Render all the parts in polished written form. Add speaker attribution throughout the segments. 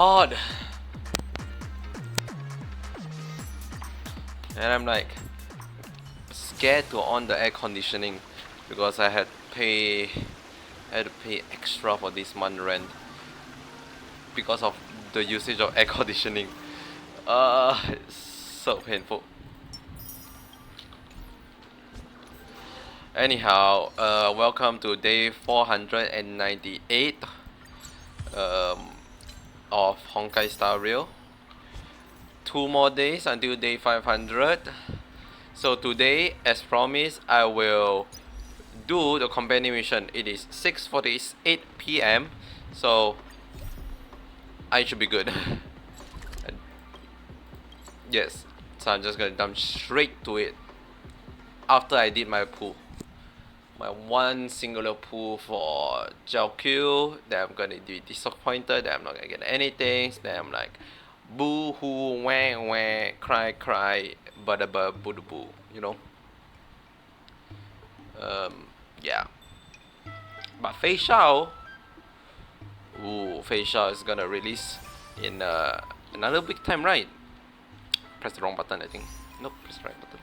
Speaker 1: Odd. And I'm like scared to on the air conditioning because I had to pay extra for this month rent because of the usage of air conditioning. It's so painful. Anyhow, welcome to day 498 of Honkai Star Rail. 2 more days until day 500. So today, as promised, I will do the companion mission. It is 6:48 p.m. So I should be good. Yes, so I'm just gonna jump straight to it after I did my pull. My one singular pull for Q. Then I'm gonna be disappointed that I'm not gonna get anything. Then I'm like, boo hoo, wah wah, cry cry, bada boo boo, you know. Yeah. But Fei Shao, Fei Shao is gonna release in another week time, right? Press the wrong button, I think. Nope, press the right button.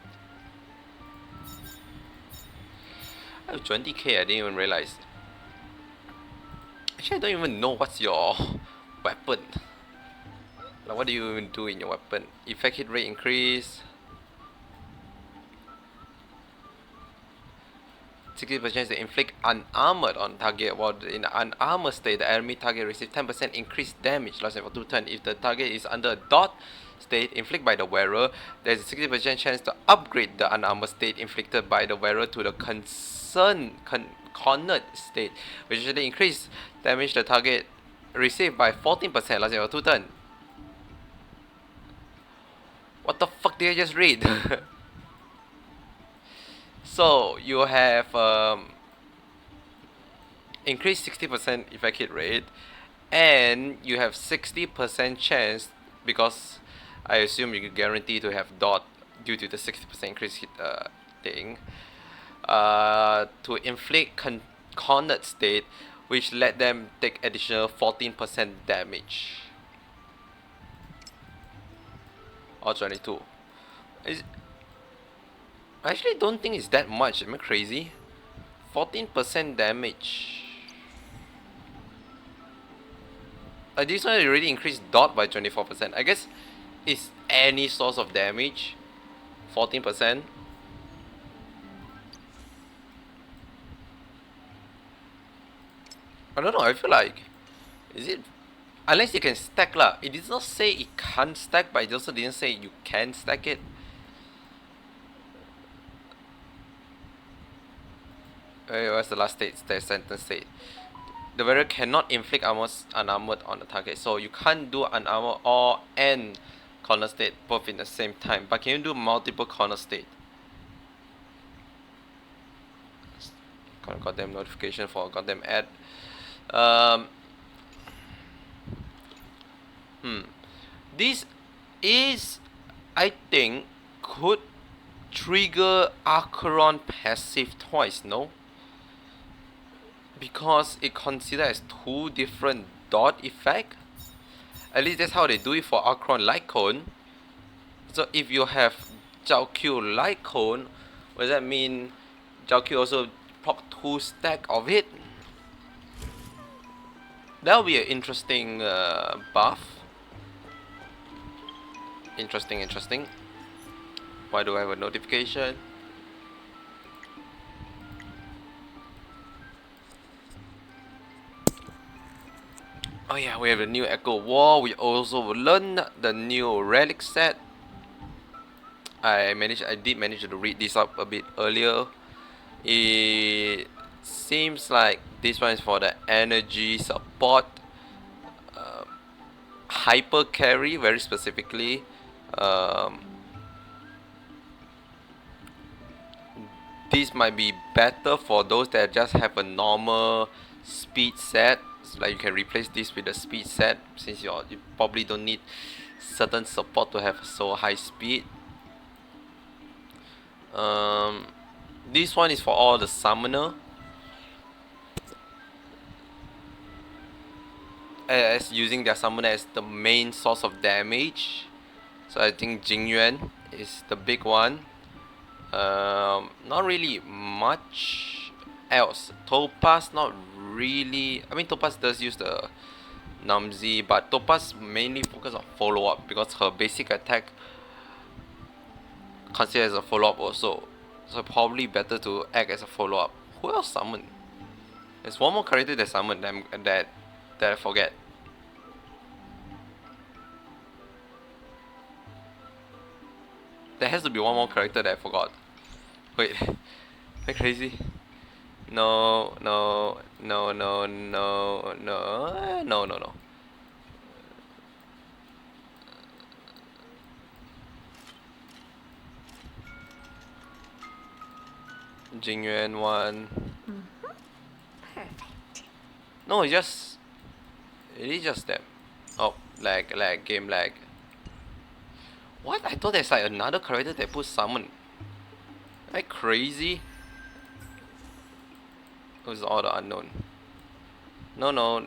Speaker 1: I have 20k, I didn't even realize. Actually, I don't even know what's your weapon. Like, what do you even do in your weapon? Effect hit rate increase. 60% chance to inflict unarmored on target, while in the unarmored state, the enemy target receives 10% increased damage lasting for 2 turns. If the target is under a dot state inflicted by the wearer, there is a 60% chance to upgrade the unarmored state inflicted by the wearer to the cornered state, which usually increase damage the target received by 14% lasting for 2 turns. What the fuck did I just read? So you have increased 60% effect hit rate, and you have 60% chance, because I assume you guarantee to have dot due to the 60% increase hit thing, to inflict cornered state, which let them take additional 14% damage. Or 22. I actually don't think it's that much. Am I crazy? 14% damage. This one already increased dot by 24%. I guess it's any source of damage. 14%. I don't know. I feel like, is it? Unless you can stack lah. It did not say it can't stack, but it also didn't say you can stack it. What's the last state? The sentence state. The wearer cannot inflict unarmored on the target, so you can't do unarmored or and corner state both in the same time. But can you do multiple corner state? Goddamn notification for goddamn ad. This is, I think, could trigger Acheron passive twice, no? Because it considered as 2 different dot effect. At least that's how they do it for Acheron Light Cone. So if you have Zhao Q Light Cone, what does that mean? Zhao Q also proc 2 stack of it. That'll be an interesting buff. Interesting. Why do I have a notification? Oh yeah, we have the new Echo Wall. We also learned the new relic set. I did manage to read this up a bit earlier. It seems like this one is for the energy support, hyper carry very specifically. This might be better for those that just have a normal speed set. So like you can replace this with a speed set, since you probably don't need certain support to have so high speed. This one is for all the summoner. as using their summon as the main source of damage. So I think Jingyuan is the big one. Not really much else. Topaz, not really. I mean, Topaz does use the Namzi, but Topaz mainly focus on follow up because her basic attack considered as a follow up also. So probably better to act as a follow up. Who else summon? There's one more character that summoned them that I forget. There has to be one more character that I forgot. Wait, am I crazy? No. Jingyuan one.
Speaker 2: Perfect.
Speaker 1: No, it is just them. Oh, lag, game lag. What? I thought there's like another character that put summon. Am I crazy? It was all the unknown. No.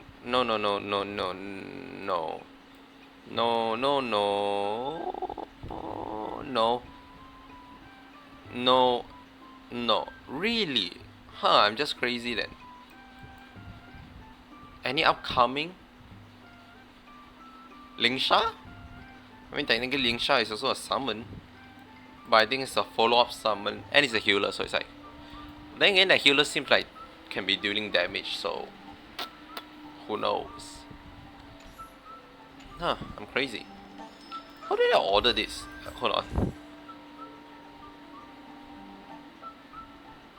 Speaker 1: Really? Huh, I'm just crazy then. Any upcoming? Lingsha? I mean, technically Lingsha is also a summon. But I think it's a follow-up summon. And it's a healer, so it's like... Then again, the healer seems like can be dealing damage, so... Who knows? Huh, I'm crazy. How did I order this? Hold on.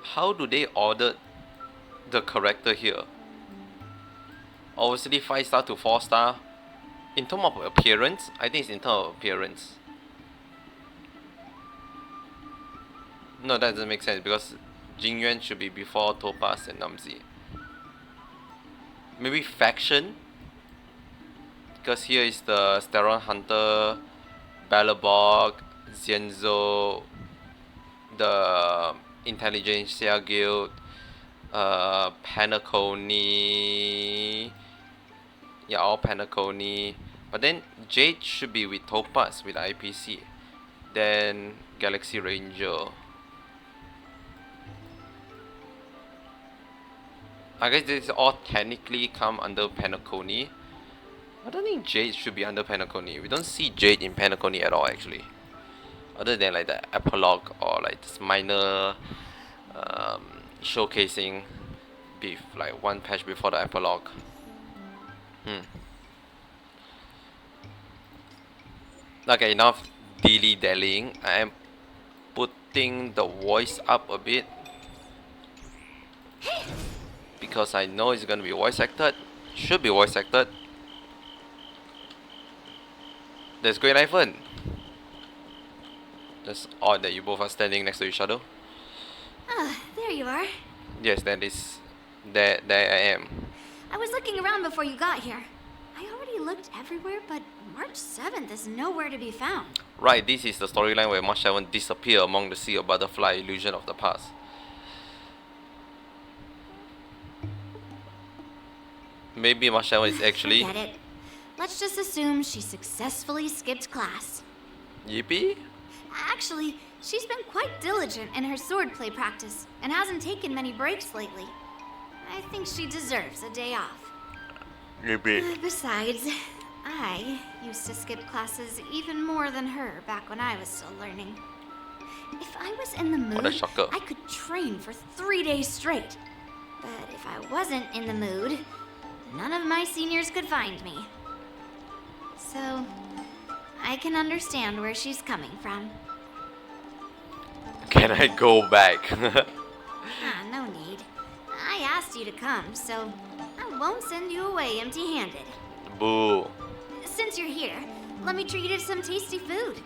Speaker 1: How do they order the character here? Obviously 5-star to 4-star. In terms of appearance, I think it's in terms of appearance. No, that doesn't make sense because Jingyuan should be before Topaz and Namzi. Maybe faction? Because here is the Steron Hunter, Balabog, Xianzhou, the Intelligentsia Guild, Panaconi. Yeah, all Panaconi. But then Jade should be with Topaz with IPC. Then Galaxy Ranger. I guess this all technically come under Panaconi. I don't think Jade should be under Panaconi. We don't see Jade in Panaconi at all actually. Other than like the epilogue or like this minor showcasing beef, like one patch before the epilogue. Okay, enough dilly-dallying. I am putting the voice up a bit because I know it's gonna be voice acted. Should be voice acted. There's Great Ivan. Just odd that you both are standing next to each other.
Speaker 2: Ah, there you are.
Speaker 1: Yes, that is. There I am.
Speaker 2: I was looking around before you got here. I already looked everywhere, but March 7th is nowhere to be found.
Speaker 1: Right, this is the storyline where March 7 disappear among the sea of butterfly illusion of the past. Maybe March 7 is actually...
Speaker 2: Forget it. Let's just assume she successfully skipped class.
Speaker 1: Yippee?
Speaker 2: Actually, she's been quite diligent in her swordplay practice and hasn't taken many breaks lately. I think she deserves a day off.
Speaker 1: Yippee.
Speaker 2: Besides, I used to skip classes even more than her back when I was still learning. If I was in the
Speaker 1: What a
Speaker 2: mood,
Speaker 1: shocker.
Speaker 2: I could train for 3 days straight. But if I wasn't in the mood, none of my seniors could find me. So, I can understand where she's coming from.
Speaker 1: Can I go back?
Speaker 2: No need. I asked you to come, so I won't send you away empty-handed.
Speaker 1: Boo.
Speaker 2: Since you're here, let me treat you to some tasty food.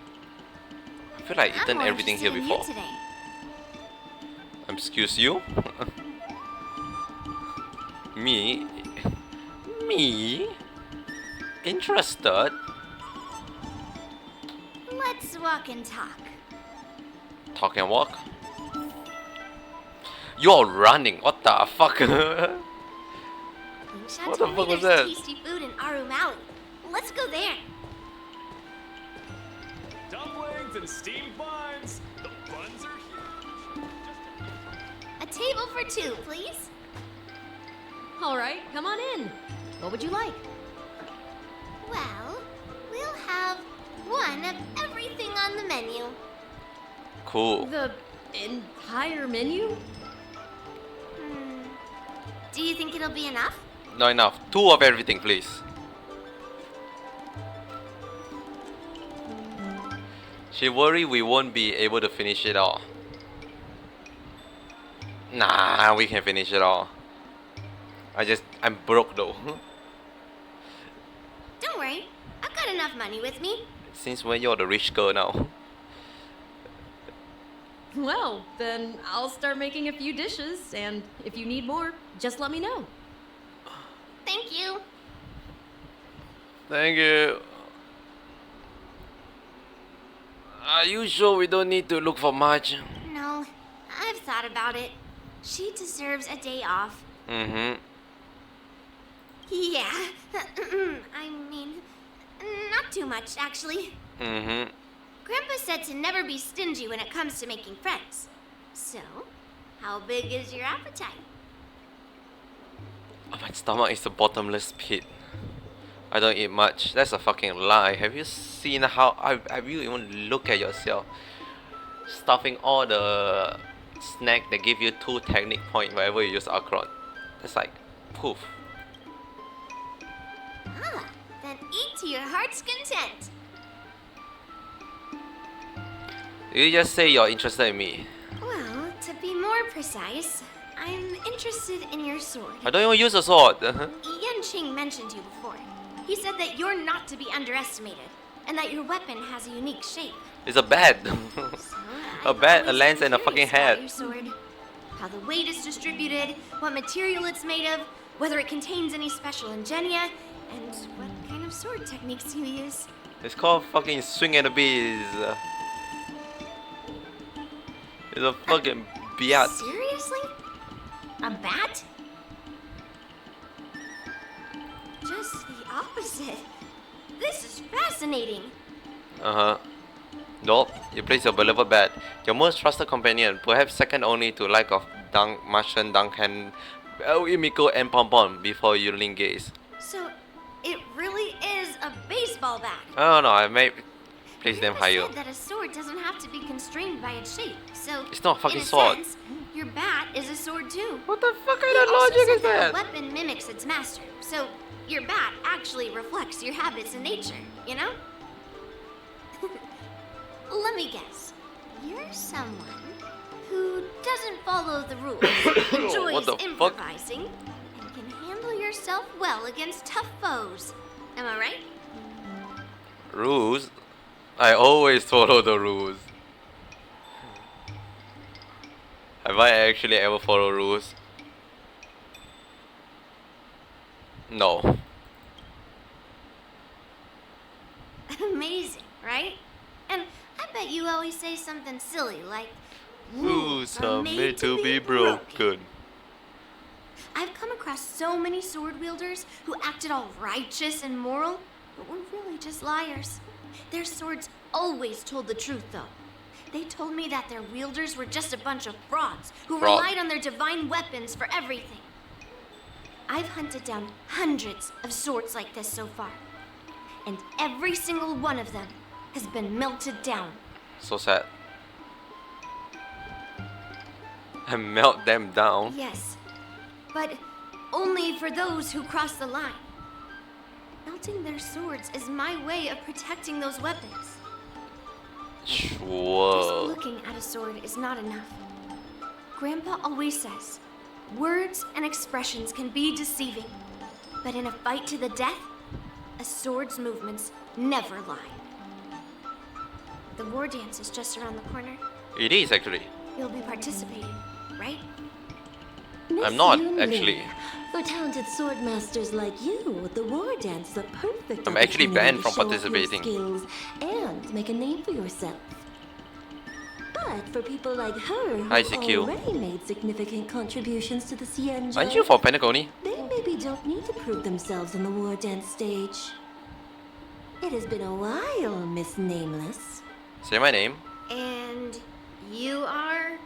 Speaker 1: I feel like I've eaten
Speaker 2: more
Speaker 1: everything here
Speaker 2: interested in
Speaker 1: before.
Speaker 2: you today.
Speaker 1: Excuse you? Me? Me? Interested?
Speaker 2: Let's walk and talk.
Speaker 1: Talk and walk? You're running. What the fuck?
Speaker 2: Lingsha
Speaker 1: What
Speaker 2: told
Speaker 1: the
Speaker 2: me
Speaker 1: fuck was
Speaker 2: there's
Speaker 1: that?
Speaker 2: tasty food in Arum Alley. Let's go there.
Speaker 3: Dumplings and steamed buns. The buns are huge.
Speaker 2: A table for two, please.
Speaker 4: All right, come on in. What would you like?
Speaker 2: Well, we'll have one of everything on the menu.
Speaker 1: Cool.
Speaker 4: The entire menu?
Speaker 2: Do you think it'll be enough?
Speaker 1: Not enough. 2 of everything, please. She worry we won't be able to finish it all. Nah, we can finish it all. I'm broke though.
Speaker 2: Don't worry, I've got enough money with me.
Speaker 1: Since when you're the rich girl now?
Speaker 4: Well, then I'll start making a few dishes, and if you need more, just let me know.
Speaker 2: Thank you.
Speaker 1: Thank you. Are you sure we don't need to look for much?
Speaker 2: No, I've thought about it. She deserves a day off.
Speaker 1: Mm-hmm.
Speaker 2: Yeah, I mean, not too much, actually.
Speaker 1: Mm-hmm.
Speaker 2: Grandpa said to never be stingy when it comes to making friends. So, how big is your appetite?
Speaker 1: Oh, my stomach is a bottomless pit. I don't eat much. That's a fucking lie. Have you seen how... Have you even looked at yourself? Stuffing all the snack that give you 2 technique points whenever you use Akron. That's like... poof.
Speaker 2: Ah, then eat to your heart's content.
Speaker 1: You just say you're interested in me.
Speaker 2: Well, to be more precise, I'm interested in your sword.
Speaker 1: I don't even use a sword.
Speaker 2: Yan Qing mentioned you before. He said that you're not to be underestimated, and that your weapon has a unique shape.
Speaker 1: It's a bat.
Speaker 2: So,
Speaker 1: A bat, a lens, and a fucking hat.
Speaker 2: Your sword, how the weight is distributed, what material it's made of, whether it contains any special ingenia, and what kind of sword techniques you use.
Speaker 1: It's called fucking swing and a bees. It's a fucking biat.
Speaker 2: Seriously? A bat? Just the opposite. This is fascinating.
Speaker 1: Uh-huh. Nope, you place your beloved bat, your most trusted companion, perhaps second only to like of Martian, Duncan, Imiko, and Pompon before you link gaze.
Speaker 2: So, it really is a baseball bat.
Speaker 1: Oh no, I may place them
Speaker 2: Grandpa
Speaker 1: higher.
Speaker 2: said that a sword doesn't have to be constrained by its shape. So,
Speaker 1: It's not a fucking
Speaker 2: in a
Speaker 1: sword.
Speaker 2: sense, your bat is a sword too.
Speaker 1: What the fuck
Speaker 2: He
Speaker 1: kind of
Speaker 2: also
Speaker 1: logic
Speaker 2: said
Speaker 1: is
Speaker 2: that
Speaker 1: that?
Speaker 2: a weapon mimics its master. So, your bat actually reflects your habits and nature, you know? Let me guess. You're someone who doesn't follow the rules, enjoys
Speaker 1: What the fuck?
Speaker 2: improvising, and can handle yourself well against tough foes. Am I right?
Speaker 1: Rules? I always follow the rules. Have I actually ever followed rules? No.
Speaker 2: Amazing, right? And I bet you always say something silly like,
Speaker 1: Rules are made to be broken.
Speaker 2: I've come across so many sword wielders who acted all righteous and moral, but were really just liars. Their swords always told the truth, though. They told me that their wielders were just a bunch of frauds who
Speaker 1: Fraud.
Speaker 2: relied on their divine weapons for everything. I've hunted down hundreds of swords like this so far, and every single one of them has been melted down.
Speaker 1: So sad. I melt them down.
Speaker 2: Yes, but only for those who cross the line. Melting their swords is my way of protecting those weapons. Just
Speaker 1: Sure.
Speaker 2: looking at a sword is not enough. Grandpa always says, words and expressions can be deceiving, but in a fight to the death, a sword's movements never lie. The war dance is just around the corner.
Speaker 1: It is actually.
Speaker 2: You'll be participating, right?
Speaker 1: I'm not,
Speaker 5: Miss Yunli,
Speaker 1: actually.
Speaker 5: For talented sword masters like you, the war dance is a perfect
Speaker 1: I'm actually
Speaker 5: opportunity
Speaker 1: banned
Speaker 5: to
Speaker 1: from
Speaker 5: show off your
Speaker 1: participating.
Speaker 5: skills and make a name for yourself. But for people like her who
Speaker 1: ICQ.
Speaker 5: already made significant contributions to the Xianzhou,
Speaker 1: Aren't you for Pentagoni?
Speaker 5: they maybe don't need to prove themselves on the war dance stage. It has been a while, Miss Nameless.
Speaker 1: Say my name.
Speaker 2: And you are?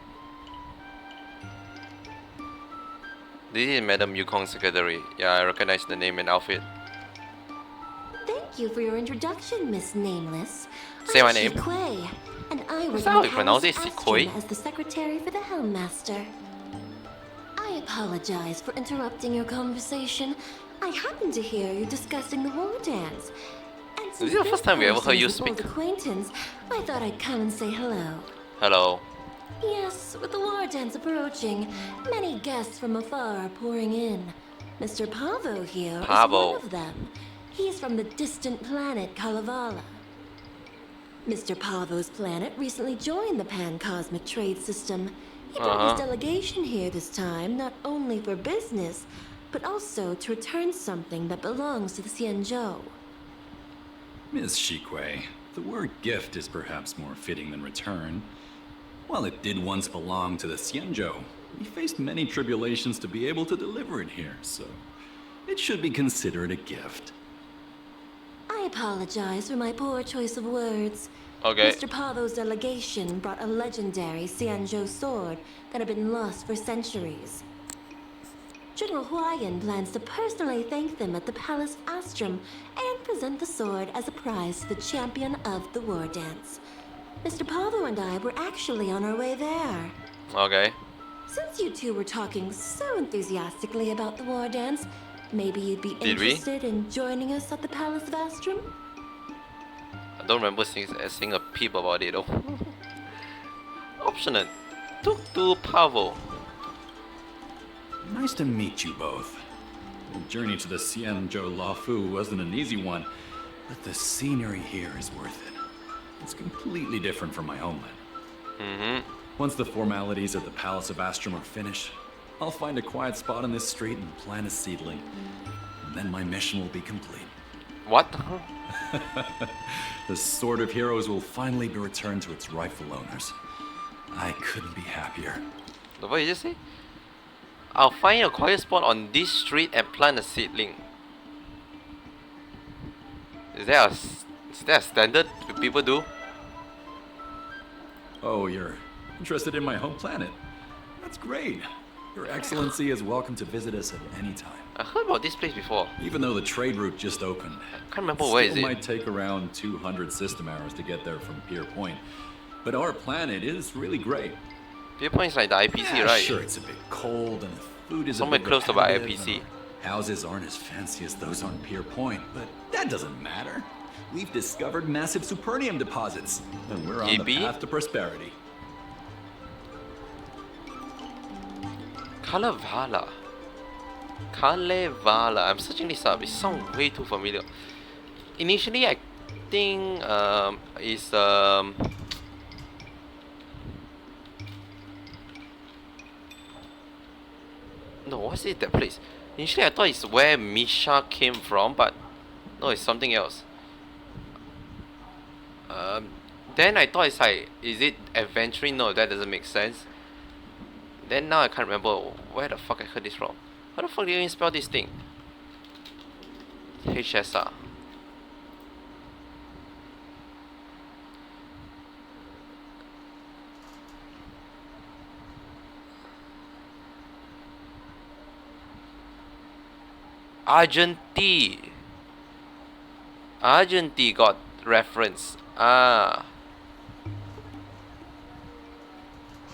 Speaker 1: This is Madam Yukong's secretary. Yeah, I recognize the name and outfit.
Speaker 5: Thank you for your introduction, Miss Nameless.
Speaker 1: Say
Speaker 5: I'm
Speaker 1: my name.
Speaker 5: Kuei, and I work
Speaker 1: Is that how
Speaker 5: in
Speaker 1: you pronounce it?
Speaker 5: Palace
Speaker 1: Kuei?
Speaker 5: Astrum as the secretary for the Helmmaster. I apologize for interrupting your conversation. I happened to hear you discussing the war dance. And since
Speaker 1: Is it the first time we ever heard you
Speaker 5: person is an
Speaker 1: speak?
Speaker 5: old acquaintance, I thought I'd come and say hello.
Speaker 1: Hello.
Speaker 5: Yes, with the war dance approaching, many guests from afar are pouring in. Mr. Pavo here is
Speaker 1: Pavo.
Speaker 5: one of them. He's from the distant planet Kalevala. Mr. Pavo's planet recently joined the Pan-Cosmic Trade System. He brought his delegation here this time, not only for business, but also to return something that belongs to the Xianzhou.
Speaker 6: Miss Shikui, the word gift is perhaps more fitting than return. While it did once belong to the Xianzhou, we faced many tribulations to be able to deliver it here, so it should be considered a gift.
Speaker 5: I apologize for my poor choice of words.
Speaker 1: Okay.
Speaker 5: Mr. Pavo's delegation brought a legendary Xianzhou sword that had been lost for centuries. General Huayan plans to personally thank them at the Palace Astrum and present the sword as a prize to the champion of the war dance. Mr. Pavo and I were actually on our way there.
Speaker 1: Okay.
Speaker 5: Since you two were talking so enthusiastically about the war dance, maybe you'd be
Speaker 1: Did we?
Speaker 5: interested in joining us at the Palace of Astrum?
Speaker 1: I don't remember seeing a peep about it though. Optional. Tuk Pavo.
Speaker 6: Nice to meet you both. The journey to the Xianzhou Lafu wasn't an easy one, but the scenery here is worth it. It's completely different from my homeland. Once the formalities at the Palace of Astrum are finished, I'll find a quiet spot on this street and plant a seedling. And then my mission will be complete.
Speaker 1: What?
Speaker 6: The Sword of Heroes will finally be returned to its rightful owners. I couldn't be happier.
Speaker 1: What did you just say? I'll find a quiet spot on this street and plant a seedling. Is that a standard people do?
Speaker 6: Oh, you're interested in my home planet? That's great. Your Excellency is welcome to visit us at any time.
Speaker 1: I heard about this place before.
Speaker 6: Even though the trade route just opened,
Speaker 1: Can't remember where is
Speaker 6: still
Speaker 1: it.
Speaker 6: might take around 200 system hours to get there from Pier Point. But our planet is really great.
Speaker 1: Pier Point is like the IPC,
Speaker 6: Yeah,
Speaker 1: right?
Speaker 6: Sure, it's a bit cold and the food is
Speaker 1: Somewhere
Speaker 6: a bit
Speaker 1: close to the
Speaker 6: repetitive,
Speaker 1: IPC.
Speaker 6: and our houses aren't as fancy as those on Pier Point, but that doesn't matter. We've discovered massive supernium deposits, and we're on the
Speaker 1: EB?
Speaker 6: path to prosperity.
Speaker 1: Kalevala. Kalevala. I'm searching this up. It sounds way too familiar. Initially, I think it's no, what's it that place? Initially, I thought it's where Misha came from, but no, it's something else. Then I thought it's like, is it adventuring? No, that doesn't make sense. Then now I can't remember where the fuck I heard this from. How the fuck do you even spell this thing? HSR. Argenti. Argenti got reference. Ah.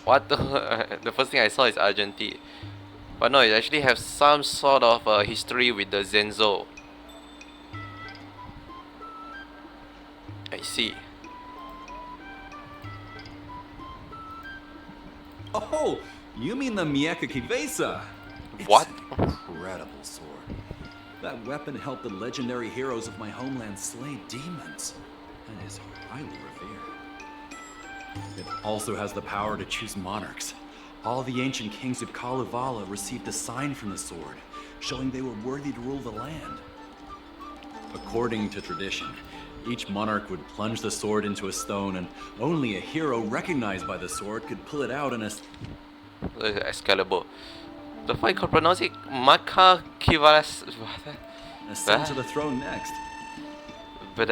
Speaker 1: What the the first thing I saw is Argenti. But no, it actually has some sort of history with the Zenzo. I see.
Speaker 6: Oh, you mean the Mieka Kivesa?
Speaker 1: What?
Speaker 6: It's an incredible sword. That weapon helped the legendary heroes of my homeland slay demons, and is highly revered. It also has the power to choose monarchs. All the ancient kings of Kalevala received a sign from the sword, showing they were worthy to rule the land. According to tradition, Each monarch would plunge the sword into a stone, and only a hero recognized by the sword could pull it out in a...
Speaker 1: Excalibur. The fight could pronounce it Maka Kivaras.
Speaker 6: ascend to the throne next.
Speaker 1: But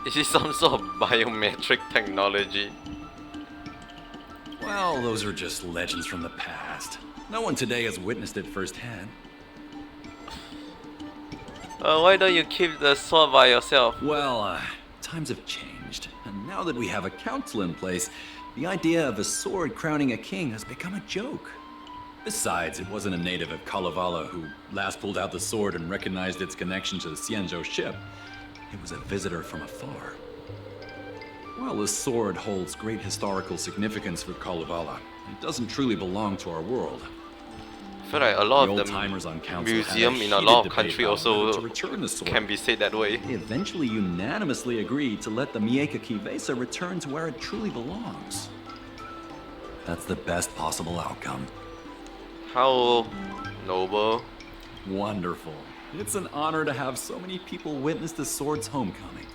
Speaker 1: is this some sort of biometric technology?
Speaker 6: Well, those are just legends from the past. No one today has witnessed it firsthand.
Speaker 1: Why don't you keep the sword by yourself?
Speaker 6: Well, times have changed, and now that we have a council in place, the idea of a sword crowning a king has become a joke. Besides, it wasn't a native of Kalevala who last pulled out the sword and recognized its connection to the Xianzhou ship. It was a visitor from afar. While the sword holds great historical significance for Kalevala, it doesn't truly belong to our world.
Speaker 1: I feel like a lot
Speaker 6: The
Speaker 1: of
Speaker 6: old-timers on
Speaker 1: the
Speaker 6: council
Speaker 1: museum
Speaker 6: had a
Speaker 1: in a
Speaker 6: heated
Speaker 1: lot of
Speaker 6: debate
Speaker 1: countries
Speaker 6: about whether
Speaker 1: also
Speaker 6: to return the sword.
Speaker 1: can be said that way.
Speaker 6: They eventually unanimously agreed to let the Mieka Kivesa return to where it truly belongs. That's the best possible outcome.
Speaker 1: How noble.
Speaker 6: Wonderful. It's an honor to have so many people witness the sword's homecoming.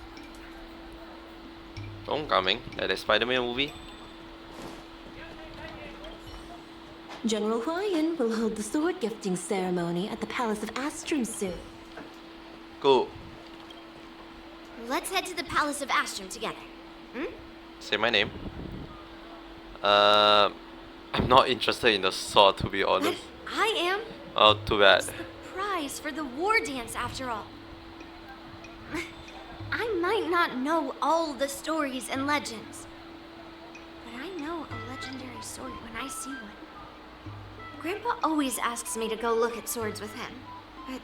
Speaker 1: Homecoming, like the Spider-Man movie.
Speaker 5: General Huayan will hold the sword gifting ceremony at the Palace of Astrum soon.
Speaker 1: Go.
Speaker 2: Let's head to the Palace of Astrum together.
Speaker 1: Say my name. I'm not interested in the sword, to be
Speaker 2: But
Speaker 1: honest.
Speaker 2: I am.
Speaker 1: Oh, too bad.
Speaker 2: It's the prize for the war dance, after all. I might not know all the stories and legends, but I know a legendary sword when I see one. Grandpa always asks me to go look at swords with him, but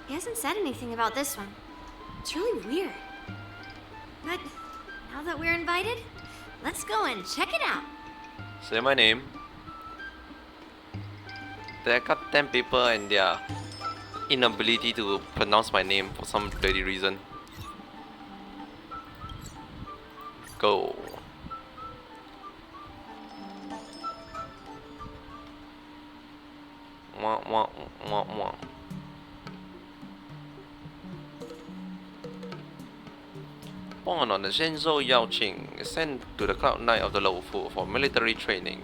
Speaker 2: he hasn't said anything about this one. It's really weird. But now that we're invited, let's go and check it out.
Speaker 1: Say my name. There are goddamn people and their inability to pronounce my name for some bloody reason. Go. Wah, wah, wah, wah. Born on the Shenzhou Yaoqing, sent to the Cloud 9 of the Luofu for military training.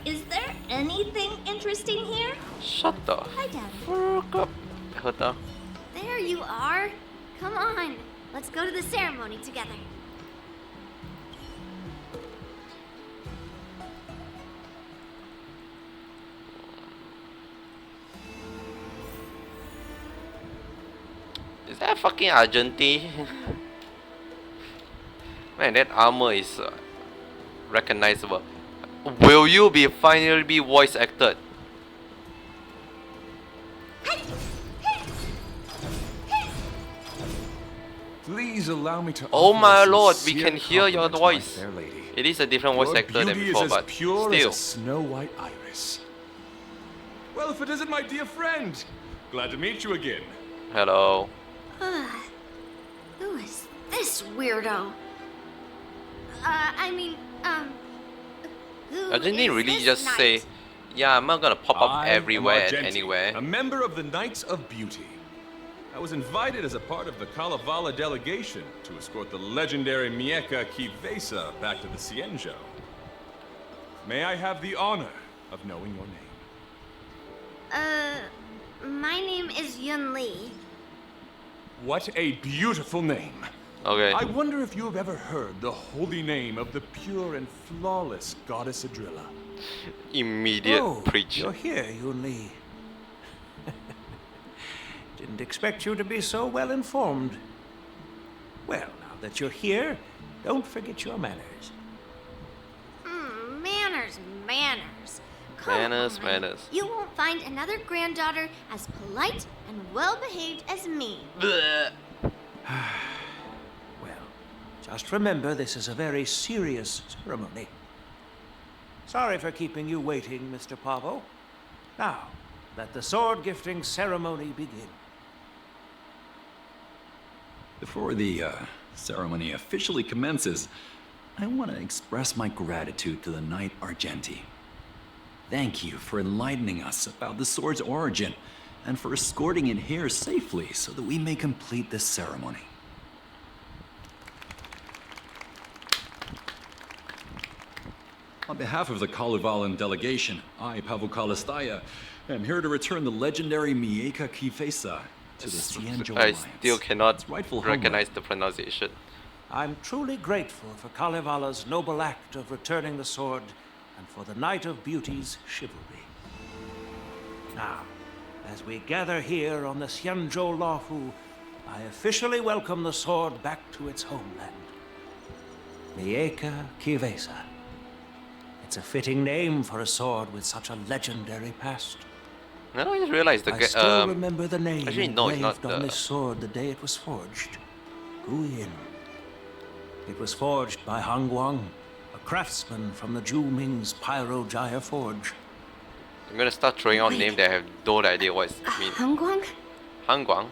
Speaker 7: Is there anything interesting here?
Speaker 1: Shut the
Speaker 2: Hi, Dad.
Speaker 1: fuck up, Herta.
Speaker 2: There you are. Come on. Let's go to the ceremony together.
Speaker 1: Is that fucking Argentine? Man, that armor is recognizable. Will you be finally be voice acted?
Speaker 8: Please allow me to.
Speaker 1: Oh
Speaker 8: offer
Speaker 1: my
Speaker 8: a
Speaker 1: lord, we
Speaker 8: sincere
Speaker 1: can hear your
Speaker 8: compliment, my
Speaker 1: voice.
Speaker 8: fair lady.
Speaker 1: It is a different voice
Speaker 8: Your
Speaker 1: actor than
Speaker 8: beauty
Speaker 1: before,
Speaker 8: is as
Speaker 1: but
Speaker 8: pure
Speaker 1: still.
Speaker 8: as a snow white iris. Well, if it isn't my dear friend, glad to meet you again.
Speaker 1: Hello.
Speaker 2: Who is this weirdo? Who
Speaker 1: Doesn't he
Speaker 2: is
Speaker 1: really
Speaker 2: this
Speaker 1: just
Speaker 2: knight?
Speaker 1: say, yeah, I'm not gonna pop up
Speaker 8: I am
Speaker 1: everywhere and
Speaker 8: Argenti,
Speaker 1: anywhere.
Speaker 8: a member of the Knights of Beauty. I was invited as a part of the Kalevala delegation to escort the legendary Mieka Kivesa back to the Xianzhou. May I have the honor of knowing your name?
Speaker 2: My name is Yun Li.
Speaker 8: What a beautiful name.
Speaker 1: Okay.
Speaker 8: I wonder if you have ever heard the holy name of the pure and flawless goddess Adrilla.
Speaker 1: Immediate preach.
Speaker 9: You're here, Yun Li. Didn't expect you to be so well informed. Well, now that you're here, don't forget your manners.
Speaker 2: Manners, manners. Come
Speaker 1: Manners,
Speaker 2: on.
Speaker 1: manners.
Speaker 2: You won't find another granddaughter as polite and well-behaved as me.
Speaker 1: Bleh.
Speaker 9: Well, just remember this is a very serious ceremony. Sorry for keeping you waiting, Mr. Pavo. Now, let the sword gifting ceremony begin.
Speaker 6: Before the ceremony officially commences, I want to express my gratitude to the Knight Argenti. Thank you for enlightening us about the sword's origin and for escorting it here safely so that we may complete this ceremony. On behalf of the Kalevalan delegation, I, Pavel Kalistaya, am here to return the legendary Mieka Kifesa to the Cienjo
Speaker 1: I
Speaker 6: Alliance.
Speaker 1: still cannot
Speaker 6: Its rightful
Speaker 1: recognize
Speaker 6: homeland.
Speaker 1: the pronunciation.
Speaker 9: I'm truly grateful for Kalevala's noble act of returning the sword and for the Knight of Beauty's chivalry. Now, as we gather here on the Cienjo Lafu, I officially welcome the sword back to its homeland. Mieka Kivesa. It's a fitting name for a sword with such a legendary past.
Speaker 1: No, I just realized the
Speaker 9: I still remember the name
Speaker 1: actually, no, it's
Speaker 9: engraved
Speaker 1: not
Speaker 9: on
Speaker 1: the-
Speaker 9: this sword the day it was forged. Guyin. It was forged by Han Guang, a craftsman from the Zhu Ming's Pyro Jaya Forge.
Speaker 1: I'm gonna start throwing out names that I have no idea what it means.
Speaker 2: Hongguang?
Speaker 1: Han Guang.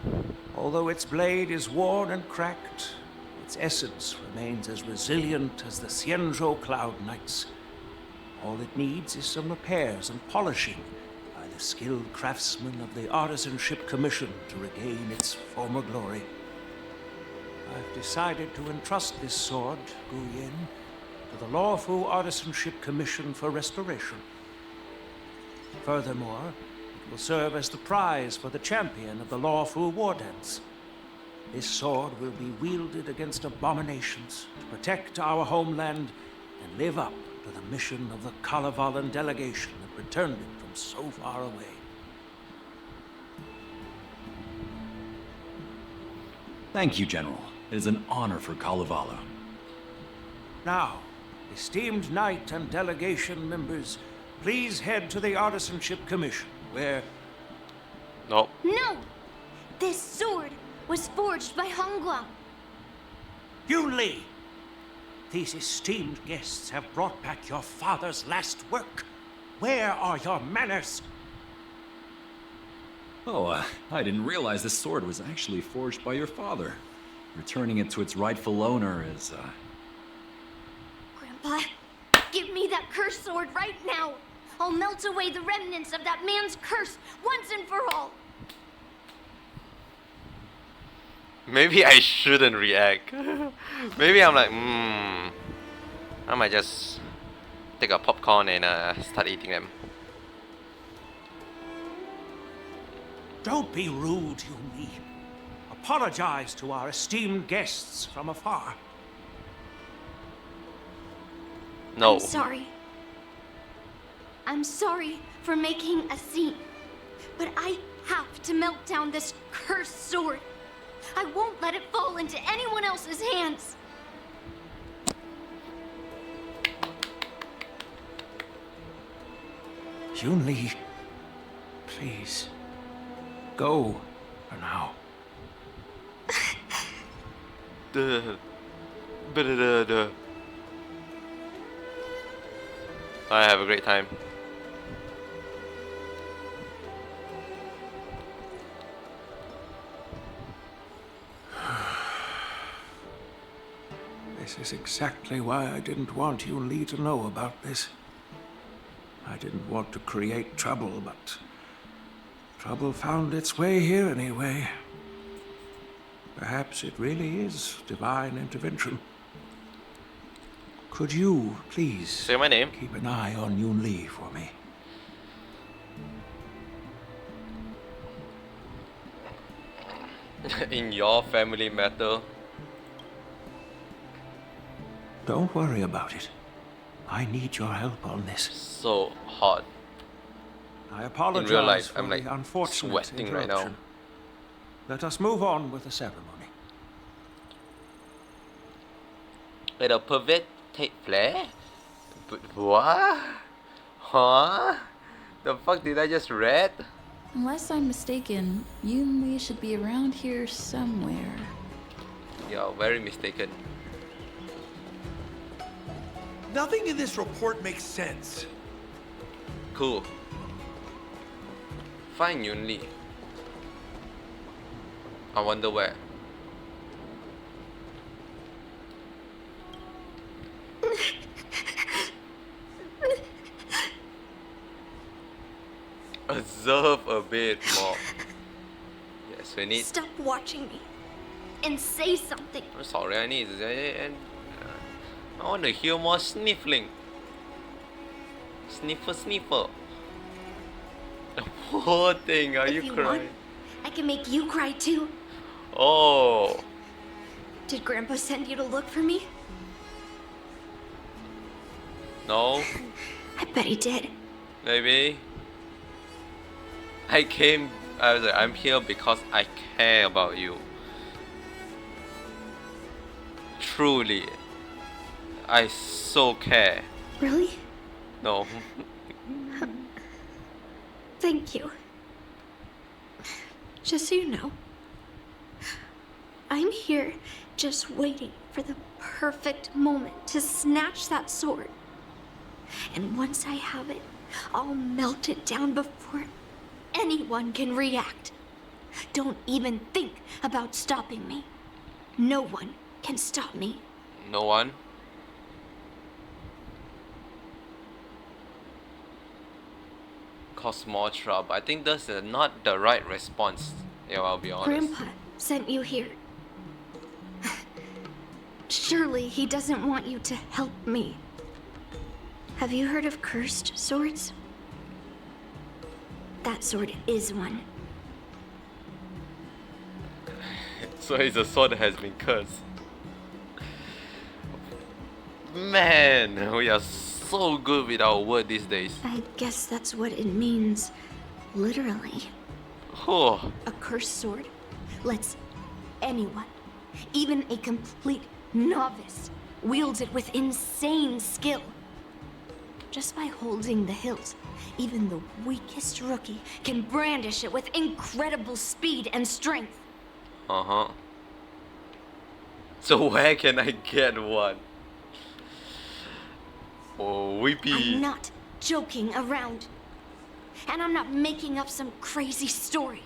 Speaker 9: Although its blade is worn and cracked, its essence remains as resilient as the Cienjo Cloud Knights. All it needs is some repairs and polishing by the skilled craftsmen of the Artisanship Commission to regain its former glory. I've decided to entrust this sword, Guyin, to the Lawfu Artisanship Commission for restoration. Furthermore, it will serve as the prize for the champion of the Lawfu War Dance. This sword will be wielded against abominations to protect our homeland and live up to the mission of the Kalevalan delegation that returned it from so far away.
Speaker 6: Thank you, General. It is an honor for Kalevala.
Speaker 9: Now, esteemed knight and delegation members, please head to the Artisanship Commission, where
Speaker 1: Nope.
Speaker 2: No! This sword was forged by Hongguang.
Speaker 9: Yun Li, these esteemed guests have brought back your father's last work. Where are your manners?
Speaker 6: Oh, I didn't realize this sword was actually forged by your father. Returning it to its rightful owner is,
Speaker 2: Grandpa, give me that cursed sword right now. I'll melt away the remnants of that man's curse once and for all.
Speaker 1: Maybe I shouldn't react. Maybe I'm like, I might just take a popcorn and start eating them.
Speaker 9: Don't be rude, Yun Li. Apologize to our esteemed guests from afar.
Speaker 1: No.
Speaker 2: I'm sorry. I'm sorry for making a scene. But I have to melt down this cursed sword. I won't let it fall into anyone else's hands.
Speaker 9: Yun Li, please, go for now.
Speaker 1: Duh. Duh. I have a great time.
Speaker 9: This is exactly why I didn't want Yun Li to know about this. I didn't want to create trouble, but trouble found its way here anyway. Perhaps it really is divine intervention. Could you, please,
Speaker 1: Say my name.
Speaker 9: keep an eye on Yun Li for me?
Speaker 1: In your family matter.
Speaker 9: Don't worry about it. I need your help on this.
Speaker 1: So hot.
Speaker 9: I apologize
Speaker 1: real life,
Speaker 9: for
Speaker 1: I'm, like,
Speaker 9: the unfortunate
Speaker 1: sweating right now.
Speaker 9: interruption. Let us move on with the ceremony.
Speaker 1: Let a pervert take place? But what? Huh? The fuck did I just read?
Speaker 10: Unless I'm mistaken, Yun Li should be around here somewhere.
Speaker 1: You're very mistaken.
Speaker 11: Nothing in this report makes sense.
Speaker 1: Cool. Find Yun Li. I wonder where. Observe a bit more. we need.
Speaker 2: Stop watching me and say something.
Speaker 1: I'm sorry, I need. I want to hear more sniffling. Sniffer, sniffer. Poor thing, are
Speaker 2: If
Speaker 1: you
Speaker 2: you
Speaker 1: crying?
Speaker 2: want, I can make you cry too.
Speaker 1: Oh,
Speaker 2: Did Grandpa send you to look for me?
Speaker 1: no,
Speaker 2: I bet he did.
Speaker 1: maybe. I was like, I'm here because I care about you. Truly, I so care.
Speaker 2: Really?
Speaker 1: No.
Speaker 2: Thank you. Just so you know, I'm here just waiting for the perfect moment to snatch that sword. And once I have it, I'll melt it down before anyone can react. Don't even think about stopping me. No one can stop me.
Speaker 1: No one? Cause more trouble. I think this is not the right response. Yeah, I'll be honest.
Speaker 2: Grandpa sent you here. Surely he doesn't want you to help me. Have you heard of cursed swords? That sword is one.
Speaker 1: So it's a sword that has been cursed. Man, we are so good with our word these days.
Speaker 2: I guess that's what it means, literally.
Speaker 1: Oh,
Speaker 2: A cursed sword lets anyone, even a complete novice, wield it with insane skill. Just by holding the hilt, even the weakest rookie can brandish it with incredible speed and strength.
Speaker 1: uh-huh. So where can I get one? Oh, weepy.
Speaker 2: I'm not joking around. And I'm not making up some crazy story.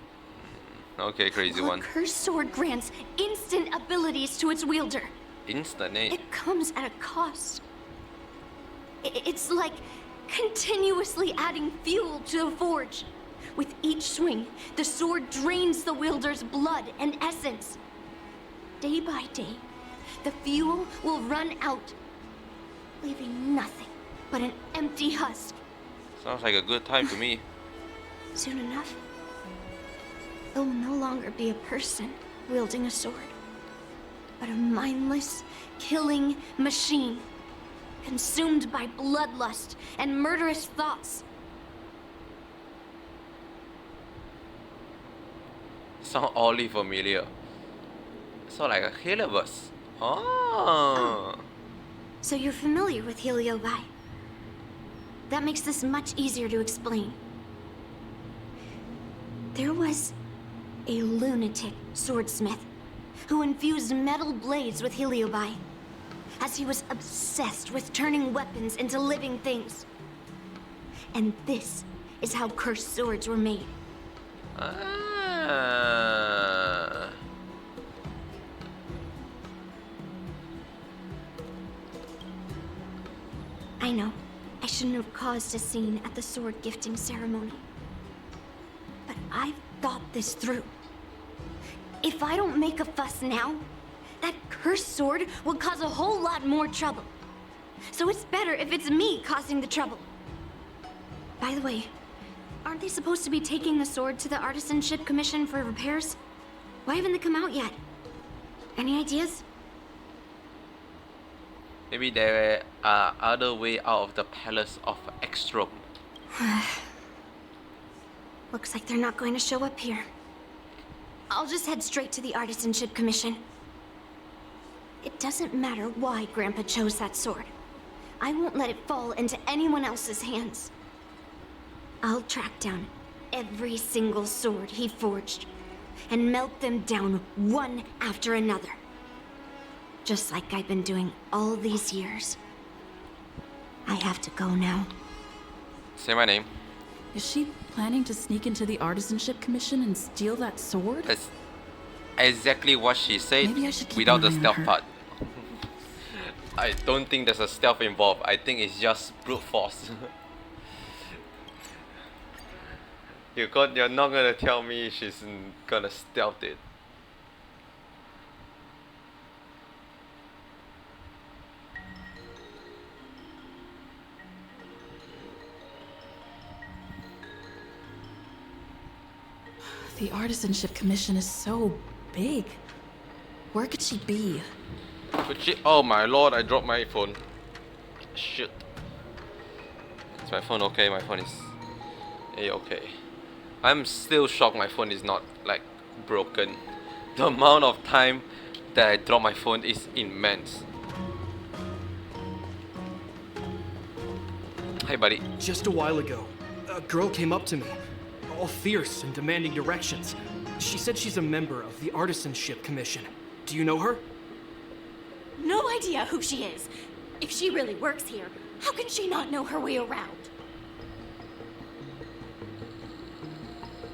Speaker 1: Okay, crazy
Speaker 2: Well,
Speaker 1: one.
Speaker 2: a cursed sword grants instant abilities to its wielder.
Speaker 1: Instant, eh?
Speaker 2: It comes at a cost. It's like continuously adding fuel to the forge. With each swing, the sword drains the wielder's blood and essence. Day by day, the fuel will run out, leaving nothing but an empty husk.
Speaker 1: Sounds like a good time to me.
Speaker 2: Soon enough, it will no longer be a person wielding a sword, but a mindless, killing machine, consumed by bloodlust and murderous thoughts.
Speaker 1: Sound oddly familiar. So like a Helibus. Oh.
Speaker 2: So you're familiar with Heliobi. That makes this much easier to explain. There was a lunatic swordsmith who infused metal blades with Heliobi, as he was obsessed with turning weapons into living things. And this is how cursed swords were made.
Speaker 1: Ah.
Speaker 2: I know, I shouldn't have caused a scene at the sword gifting ceremony. But I've thought this through. If I don't make a fuss now, that cursed sword will cause a whole lot more trouble. So it's better if it's me causing the trouble. By the way, aren't they supposed to be taking the sword to the Artisanship Commission for repairs? Why haven't they come out yet? Any ideas?
Speaker 1: Maybe there are other way out of the palace of Ekstrom.
Speaker 2: Looks like they're not going to show up here. I'll just head straight to the Artisanship Commission. It doesn't matter why Grandpa chose that sword. I won't let it fall into anyone else's hands. I'll track down every single sword he forged and melt them down one after another. Just like I've been doing all these years. I have to go now.
Speaker 1: Say my name.
Speaker 10: Is she planning to sneak into the Artisanship Commission and steal that sword?
Speaker 1: That's exactly what she said
Speaker 10: Maybe I should keep
Speaker 1: without
Speaker 10: an
Speaker 1: the
Speaker 10: eye on
Speaker 1: stealth
Speaker 10: her.
Speaker 1: part. I don't think there's a stealth involved. I think it's just brute force. You're not gonna tell me she's gonna stealth it.
Speaker 10: The Artisanship Commission is so big. Where could she be?
Speaker 1: Oh my lord, I dropped my phone. Shit. Is my phone okay? My phone is okay. I'm still shocked my phone is not like broken. The amount of time that I drop my phone is immense. Hey buddy.
Speaker 12: Just a while ago, a girl came up to me, all fierce and demanding directions. She said she's a member of the Artisanship Commission. Do you know her?
Speaker 7: No idea who she is. If she really works here, how can she not know her way around?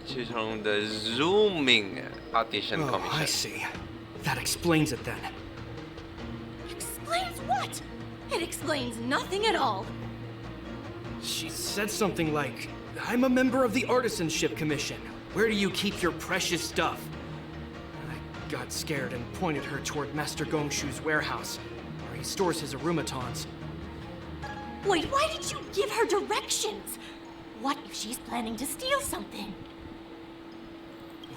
Speaker 1: She's from the Zooming Artisan Commission.
Speaker 12: I see. That explains it then.
Speaker 7: Explains what? It explains nothing at all.
Speaker 12: She said something like, I'm a member of the Artisanship Commission. Where do you keep your precious stuff? I got scared and pointed her toward Master Gongshu's warehouse, where he stores his arumatons.
Speaker 7: Wait, why did you give her directions? What if she's planning to steal something?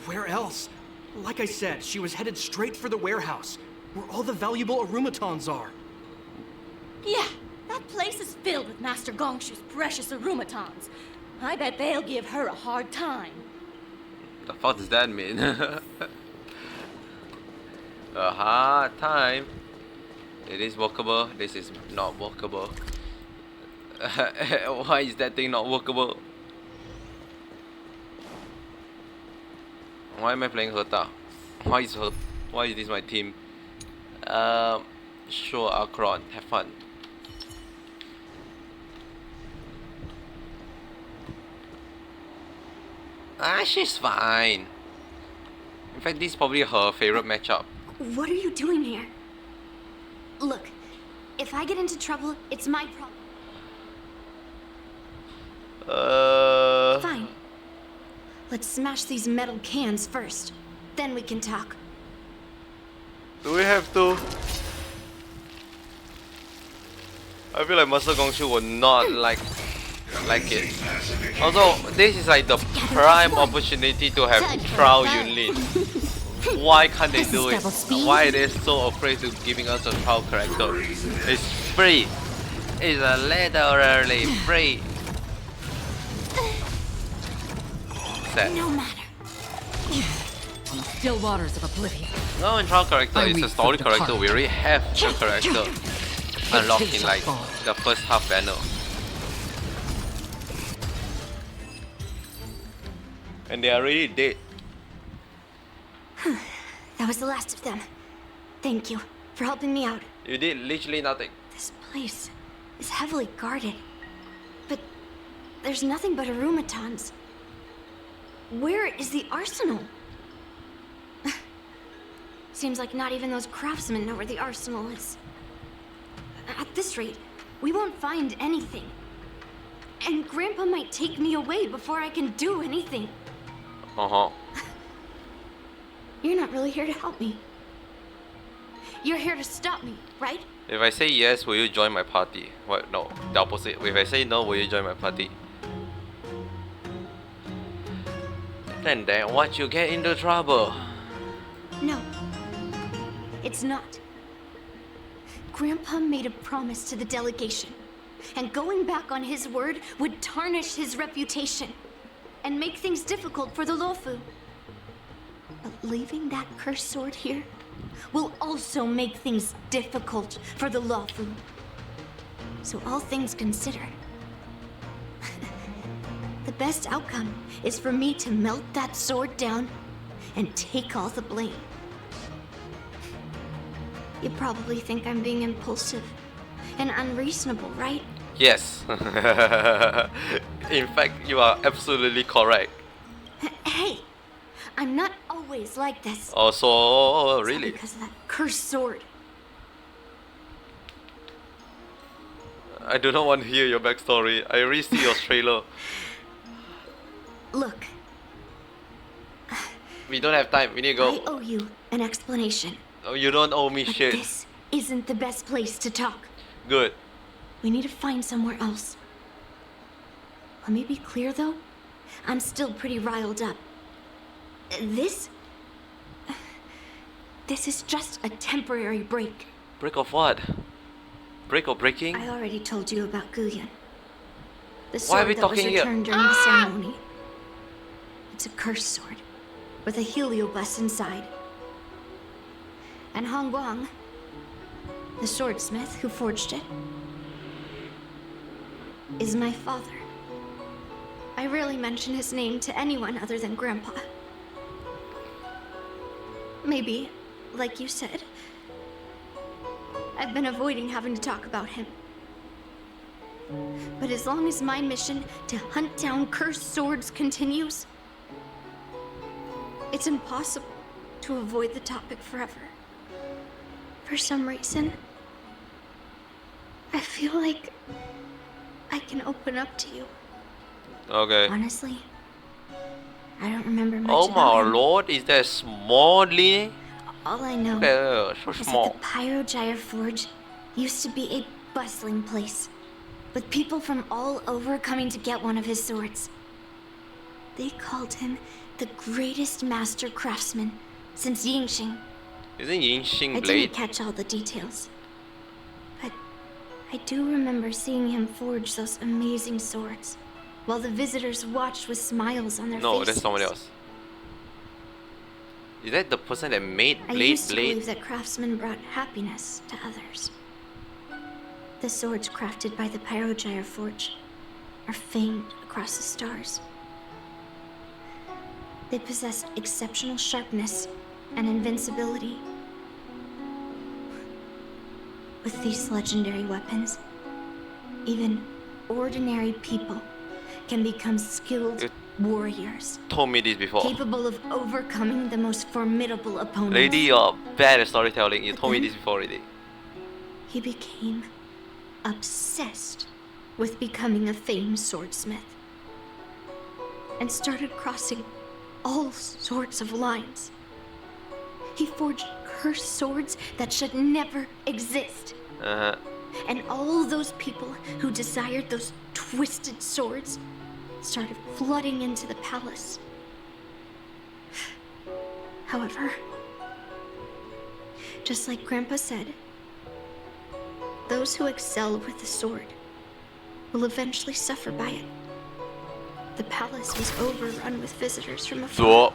Speaker 12: Where else? Like I said, she was headed straight for the warehouse, where all the valuable arumatons are.
Speaker 7: Yeah, that place is filled with Master Gongshu's precious arumatons. I bet they'll give her a hard time.
Speaker 1: The fuck does that mean? A hard time. It is workable. This is not workable. Why is that thing not workable? Why am I playing Herta? Why is this my team? Sure, Akron. Have fun. She's fine. In fact, this is probably her favorite matchup.
Speaker 2: What are you doing here? Look, if I get into trouble, it's my problem. Fine. Let's smash these metal cans first. Then we can talk.
Speaker 1: Do we have to? I feel like Master Gongshu would not like it. Also, this is like the prime opportunity to have trial Yunlin. Why can't they do it? Why are they so afraid to giving us a trial character? It's free. It's literally free. Sad.
Speaker 2: No matter.
Speaker 4: On the still waters of oblivion.
Speaker 1: No, in trial character, it's a story character. We already have the character unlocked in like the first half banner. And they are already dead.
Speaker 2: That was the last of them. Thank you for helping me out.
Speaker 1: You did literally nothing.
Speaker 2: This place is heavily guarded. But there's nothing but arumatons. Where is the arsenal? Seems like not even those craftsmen know where the arsenal is. At this rate, we won't find anything. And Grandpa might take me away before I can do anything. You're not really here to help me. You're here to stop me, right?
Speaker 1: If I say yes, will you join my party? What? No, the opposite. If I say no, will you join my party? Then what you get into trouble?
Speaker 2: No. It's not. Grandpa made a promise to the delegation, and going back on his word would tarnish his reputation and make things difficult for the Lofu. But leaving that cursed sword here will also make things difficult for the Lofu. So all things considered, the best outcome is for me to melt that sword down and take all the blame. You probably think I'm being impulsive and unreasonable, right?
Speaker 1: Yes. In fact, you are absolutely correct.
Speaker 2: Hey, I'm not always like this.
Speaker 1: Oh, so really?
Speaker 2: It's because of that cursed sword.
Speaker 1: I do not want to hear your backstory. I already see your trailer.
Speaker 2: Look,
Speaker 1: We don't have time. We need to
Speaker 2: I
Speaker 1: go.
Speaker 2: owe you an explanation.
Speaker 1: Oh, you don't owe me
Speaker 2: But
Speaker 1: shit.
Speaker 2: this isn't the best place to talk.
Speaker 1: Good.
Speaker 2: We need to find somewhere else. Let me be clear, though. I'm still pretty riled up. This is just a temporary break.
Speaker 1: Break of what? Break or breaking?
Speaker 2: I already told you about Guyan. The
Speaker 1: Why are
Speaker 2: sword
Speaker 1: we
Speaker 2: that was
Speaker 1: talking here?
Speaker 2: returned during the ceremony. It's a cursed sword with a heliobus inside. And Hong Guang, the swordsmith who forged it, is my father. I rarely mention his name to anyone other than Grandpa. Maybe, like you said, I've been avoiding having to talk about him. But as long as my mission to hunt down cursed swords continues, it's impossible to avoid the topic forever. For some reason, I feel like I can open up to you.
Speaker 1: Okay.
Speaker 2: Honestly, I don't remember much
Speaker 1: Oh
Speaker 2: about
Speaker 1: my
Speaker 2: him.
Speaker 1: lord, is that small? Really?
Speaker 2: All I know
Speaker 1: Okay, so
Speaker 2: is that
Speaker 1: small.
Speaker 2: the Pyrogyre Forge used to be a bustling place, with people from all over coming to get one of his swords. They called him the greatest master craftsman since Yingxing.
Speaker 1: Isn't Yingxing
Speaker 2: I
Speaker 1: blade?
Speaker 2: didn't catch all the details, but I do remember seeing him forge those amazing swords, while the visitors watched with smiles on their
Speaker 1: No,
Speaker 2: faces.
Speaker 1: that's someone else. Is that the person that made
Speaker 2: I
Speaker 1: Blade
Speaker 2: used to
Speaker 1: Blade?
Speaker 2: believe that craftsmen brought happiness to others. The swords crafted by the Pyrogyre Forge are famed across the stars. They possess exceptional sharpness and invincibility. With these legendary weapons, even ordinary people can become skilled warriors,
Speaker 1: Told me this before.
Speaker 2: capable of overcoming the most formidable opponents.
Speaker 1: Lady, you're bad at storytelling. You
Speaker 2: But
Speaker 1: told me
Speaker 2: then-
Speaker 1: this before already.
Speaker 2: He became obsessed with becoming a famed swordsmith and started crossing all sorts of lines. He forged cursed swords that should never exist.
Speaker 1: Uh-huh.
Speaker 2: And all those people who desired those twisted swords started flooding into the palace. However, just like Grandpa said, those who excel with the sword will eventually suffer by it. The palace was overrun with visitors from afar.
Speaker 1: So,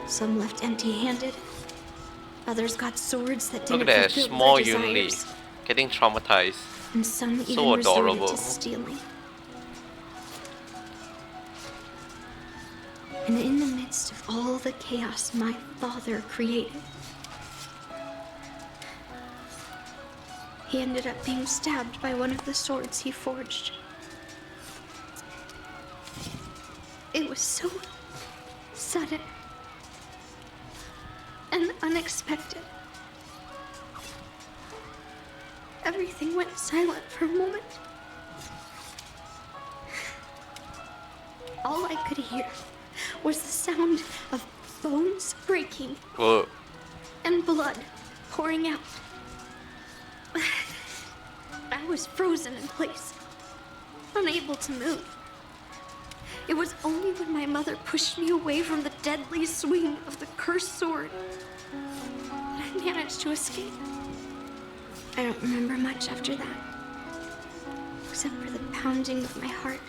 Speaker 2: Some left empty-handed. Others got swords that
Speaker 1: look
Speaker 2: didn't
Speaker 1: at that
Speaker 2: fulfill
Speaker 1: small
Speaker 2: their
Speaker 1: Yunli
Speaker 2: desires.
Speaker 1: getting traumatized.
Speaker 2: And some even
Speaker 1: So
Speaker 2: resorted
Speaker 1: adorable.
Speaker 2: to stealing. And in the midst of all the chaos my father created, he ended up being stabbed by one of the swords he forged. It was so sudden and unexpected. Everything went silent for a moment. All I could hear was the sound of bones breaking
Speaker 1: Whoa.
Speaker 2: and blood pouring out. I was frozen in place, unable to move. It was only when my mother pushed me away from the deadly swing of the cursed sword that I managed to escape. I don't remember much after that, except for the pounding of my heart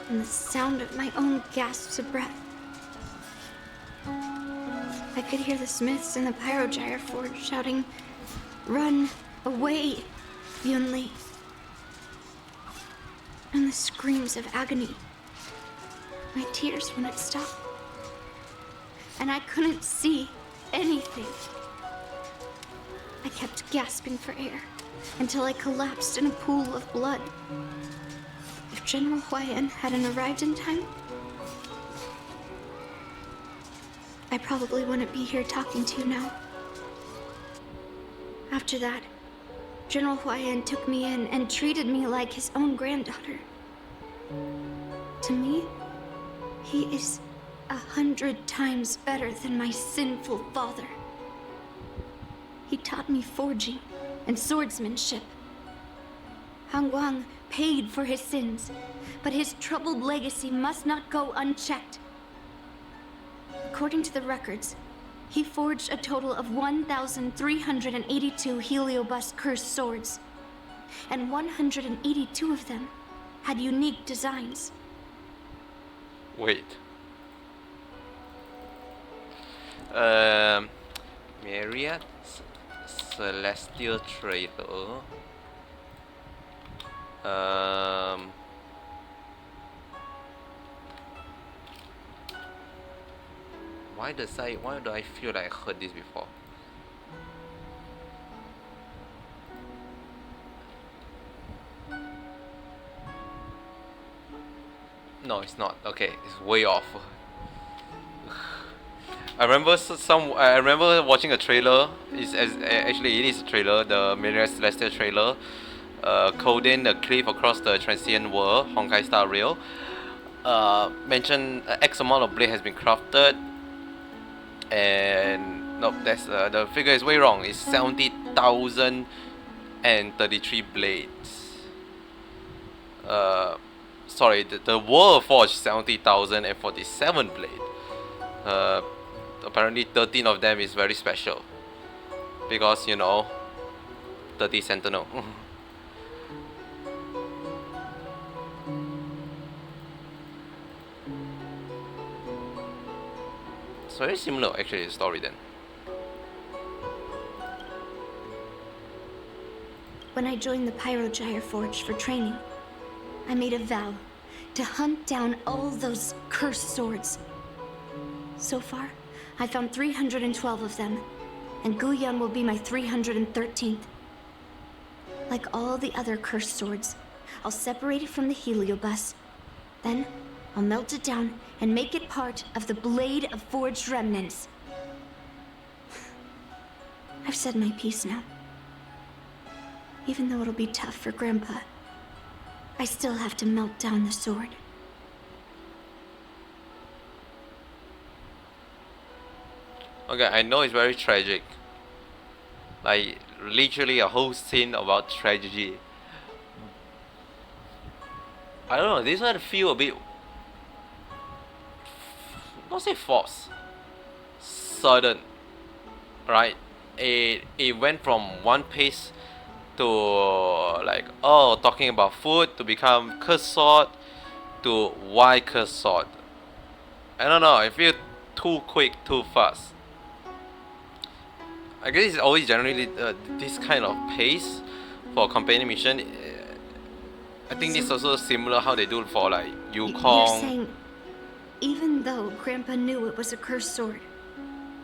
Speaker 2: and the sound of my own gasps of breath. I could hear the smiths in the Pyrogyre Forge shouting, "Run away, Yunli!" And the screams of agony. My tears wouldn't stop. And I couldn't see anything. I kept gasping for air until I collapsed in a pool of blood. If General Huayan hadn't arrived in time, I probably wouldn't be here talking to you now. After that, General Huayan took me in and treated me like his own granddaughter. To me, He is 100 times better than my sinful father. He taught me forging and swordsmanship. Hangguang paid for his sins, but his troubled legacy must not go unchecked. According to the records, he forged a total of 1,382 Heliobus cursed swords, and 182 of them had unique designs.
Speaker 1: Wait. Myriad Celestial Trader. Why do I feel like I heard this before? No, it's not. Okay, it's way off. I remember watching a trailer. Actually, it is a trailer. The Myriad Celestial trailer. Coding the cliff across the transient world, Honkai Star Rail. Mentioned X amount of blade has been crafted, and nope, that's the figure is way wrong. It's 70,033 blades. Sorry, the world forged 70,047 blades. Apparently 13 of them is very special because, you know, 30 Sentinel. It's very similar actually, the story then.
Speaker 2: When I joined the Pyrogyre Forge for training, I made a vow to hunt down all those cursed swords. So far, I found 312 of them, and Guyan will be my 313th. Like all the other cursed swords, I'll separate it from the Heliobus. Then, I'll melt it down and make it part of the Blade of Forged Remnants. I've said my piece now. Even though it'll be tough for Grandpa, I still have to melt down the sword.
Speaker 1: Okay, I know it's very tragic. Like, literally a whole scene about tragedy. I don't know, this one feel a bit... not say forced. Sudden. Right? It went from one pace to like, oh, talking about food, to become curse sword, to why curse sword. I don't know, I feel too quick, too fast. I guess it's always generally this kind of pace for companion mission. I think this is also similar how they do it for like Yukong.
Speaker 2: You're saying, even though Grandpa knew it was a cursed sword,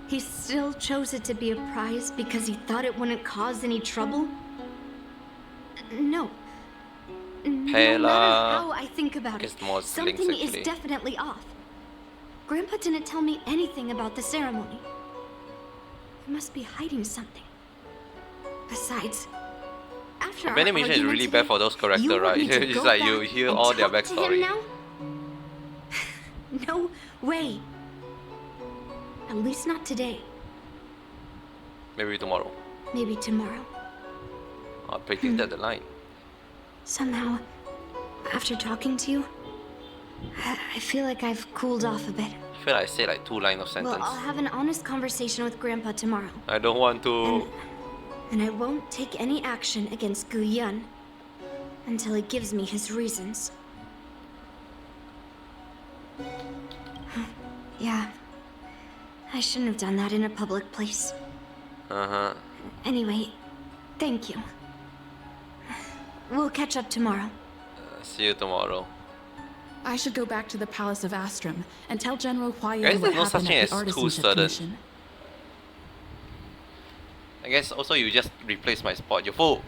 Speaker 2: he still chose it to be a prize because he thought it wouldn't cause any trouble? No. No matter how I think about it, something is definitely off. Grandpa didn't tell me anything about the ceremony. He must be hiding something. Besides, after our
Speaker 1: animation is really bad for those characters, right? It's like you hear all their backstory.
Speaker 2: No way. At least not today.
Speaker 1: Maybe tomorrow.
Speaker 2: Maybe tomorrow.
Speaker 1: I predicted the line.
Speaker 2: Somehow, after talking to you, I feel like I've cooled off a bit.
Speaker 1: I feel like I say like 2 lines of sentence.
Speaker 2: Well, I'll have an honest conversation with Grandpa tomorrow.
Speaker 1: I don't want to.
Speaker 2: And I won't take any action against Guyan until he gives me his reasons. Yeah. I shouldn't have done that in a public place.
Speaker 1: Uh-huh.
Speaker 2: Anyway, thank you. We'll catch up tomorrow.
Speaker 1: See you tomorrow.
Speaker 10: I should go back to the Palace of Astrum and tell General Huayan
Speaker 1: Guys,
Speaker 10: what
Speaker 1: there's no such
Speaker 10: happened
Speaker 1: thing
Speaker 10: at
Speaker 1: as
Speaker 10: the
Speaker 1: too
Speaker 10: Artisanship
Speaker 1: sudden.
Speaker 10: Commission.
Speaker 1: I guess also you just replace my spot. You fool!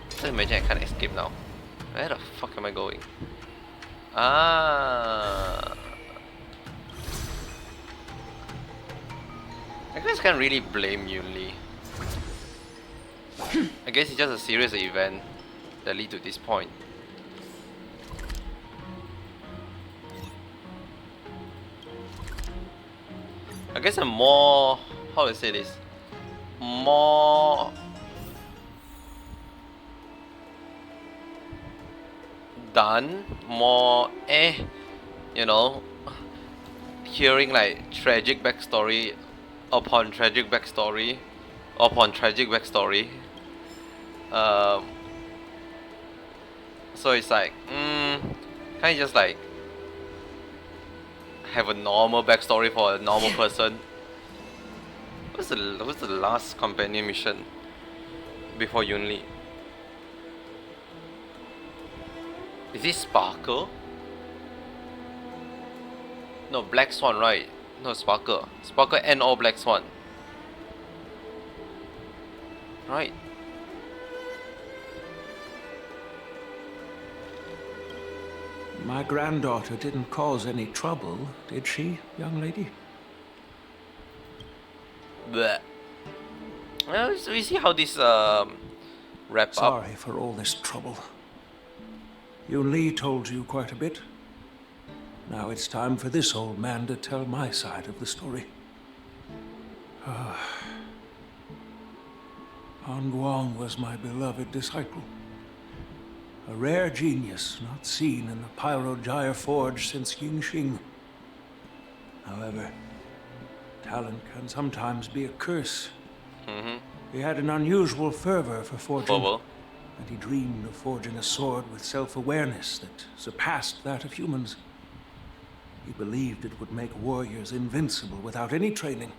Speaker 1: So imagine I can't escape now. Where the fuck am I going? Ah. I guess I can't really blame Yun Li. I guess it's just a series of events that lead to this point. I guess I'm more, how to say this, more done, more you know, hearing like tragic backstory upon tragic backstory upon tragic backstory. Um, so it's like, can't you just like have a normal backstory for a normal person? What's the last companion mission before Yunli? Is it Sparkle? No, Black Swan, right? No, Sparkle. Sparkle and all Black Swan. Right.
Speaker 9: My granddaughter didn't cause any trouble, did she, young lady?
Speaker 1: Bleh. Well, so we see how this wrap up.
Speaker 9: Sorry for all this trouble. Yun Li told you quite a bit. Now it's time for this old man to tell my side of the story. Han Guang was my beloved disciple. A rare genius not seen in the Pyrogyre Forge since Yingxing. However, talent can sometimes be a curse. He had an unusual fervor for forging, and he dreamed of forging a sword with self-awareness that surpassed that of humans. He believed it would make warriors invincible without any training.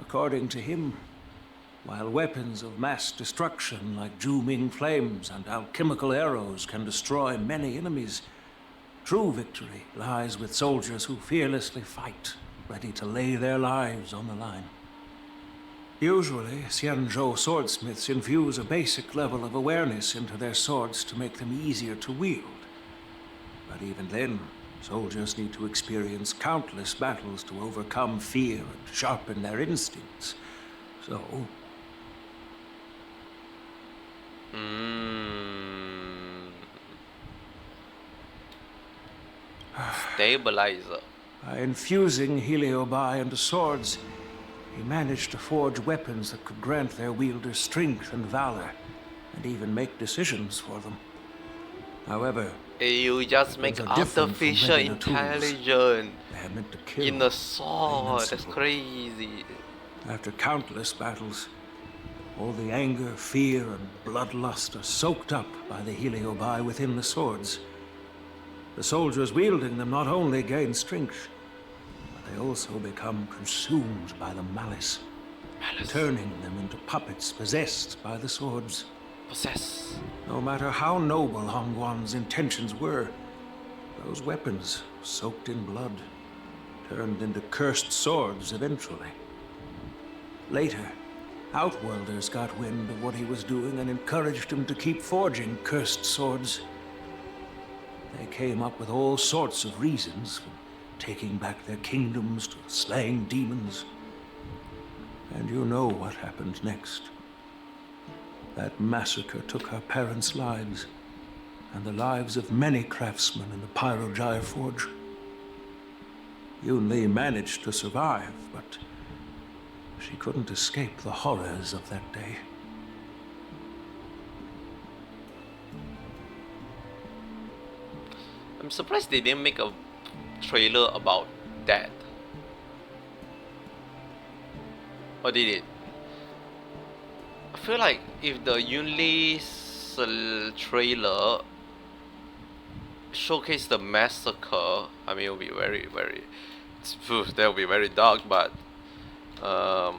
Speaker 9: According to him, while weapons of mass destruction like Zhu-Ming flames and alchemical arrows can destroy many enemies, true victory lies with soldiers who fearlessly fight, ready to lay their lives on the line. Usually, Xianzhou swordsmiths infuse a basic level of awareness into their swords to make them easier to wield. But even then, soldiers need to experience countless battles to overcome fear and sharpen their instincts. So,
Speaker 1: Stabilizer.
Speaker 9: by infusing Heliobi into swords, he managed to forge weapons that could grant their wielders strength and valor, and even make decisions for them. However,
Speaker 1: You just make
Speaker 9: weapons are different from
Speaker 1: artificial
Speaker 9: regular tools.
Speaker 1: intelligence
Speaker 9: They are meant to kill,
Speaker 1: in a sword. That's
Speaker 9: invincible.
Speaker 1: crazy.
Speaker 9: After countless battles, all the anger, fear, and bloodlust are soaked up by the Heliobi within the swords. The soldiers wielding them not only gain strength, but they also become consumed by the malice, turning them into puppets possessed by the swords.
Speaker 1: Possess.
Speaker 9: No matter how noble Hongguan's intentions were, those weapons, soaked in blood, turned into cursed swords eventually. Later, Outworlders got wind of what he was doing and encouraged him to keep forging cursed swords. They came up with all sorts of reasons, from taking back their kingdoms to slaying demons. And you know what happened next. That massacre took her parents' lives, and the lives of many craftsmen in the Pyrogyre Forge. Yun Li managed to survive, but she couldn't escape the horrors of that day.
Speaker 1: I'm surprised they didn't make a trailer about that. Or did it? I feel like if the Yunli's trailer showcased the massacre, I mean, it will be very, very. That will be very dark, but. I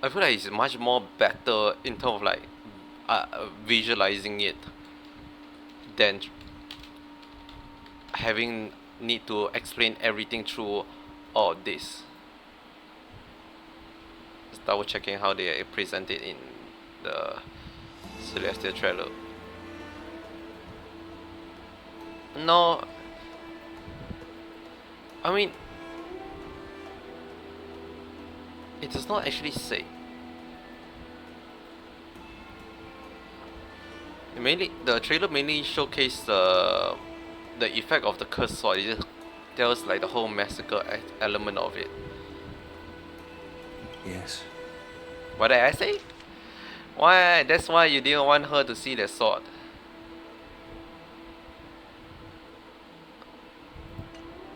Speaker 1: feel like it's much more better in terms of like visualizing it than having need to explain everything through all this. Just double checking how they present it in the Celestial trailer. No, I mean, it does not actually say. The trailer mainly showcased the effect of the cursed sword. It just tells like the whole massacre element of it.
Speaker 9: Yes.
Speaker 1: What did I say? Why? That's why you didn't want her to see the sword.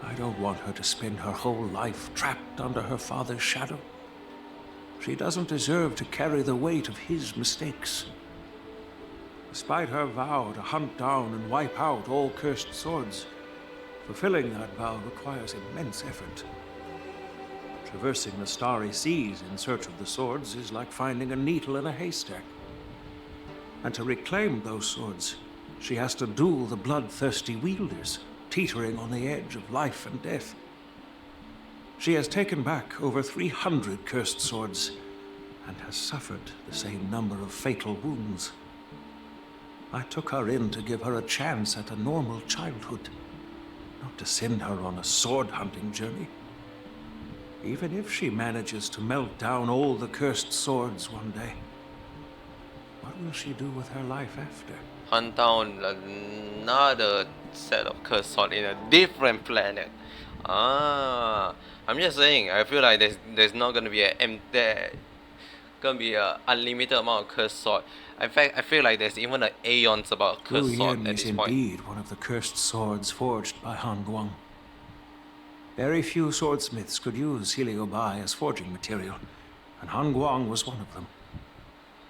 Speaker 9: I don't want her to spend her whole life trapped under her father's shadow. She doesn't deserve to carry the weight of his mistakes. Despite her vow to hunt down and wipe out all cursed swords, fulfilling that vow requires immense effort. Traversing the starry seas in search of the swords is like finding a needle in a haystack. And to reclaim those swords, she has to duel the bloodthirsty wielders, teetering on the edge of life and death. She has taken back over 300 cursed swords and has suffered the same number of fatal wounds. I took her in to give her a chance at a normal childhood, not to send her on a sword-hunting journey. Even if she manages to melt down all the cursed swords one day, what will she do with her life after?
Speaker 1: Hunt down another set of cursed sword in a different planet. I'm just saying. I feel like there's not gonna be a unlimited amount of cursed sword. In fact, I feel like there's even an aeons about cursed sword at
Speaker 9: is
Speaker 1: this point.
Speaker 9: indeed one of the cursed swords forged by Han Guang. Very few swordsmiths could use Heliobai as forging material, and Han Guang was one of them.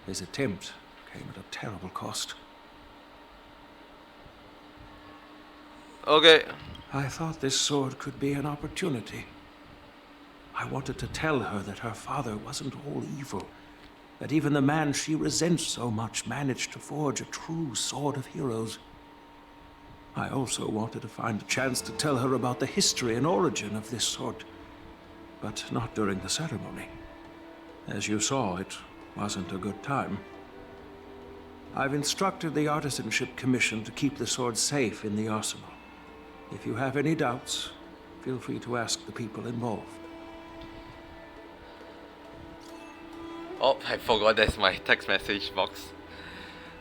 Speaker 9: His attempt came at a terrible cost.
Speaker 1: Okay.
Speaker 9: I thought this sword could be an opportunity. I wanted to tell her that her father wasn't all evil, that even the man she resents so much managed to forge a true sword of heroes. I also wanted to find a chance to tell her about the history and origin of this sword, but not during the ceremony. As you saw, it wasn't a good time. I've instructed the Artisanship Commission to keep the sword safe in the arsenal. If you have any doubts, feel free to ask the people involved.
Speaker 1: Oh, I forgot that's my text message box.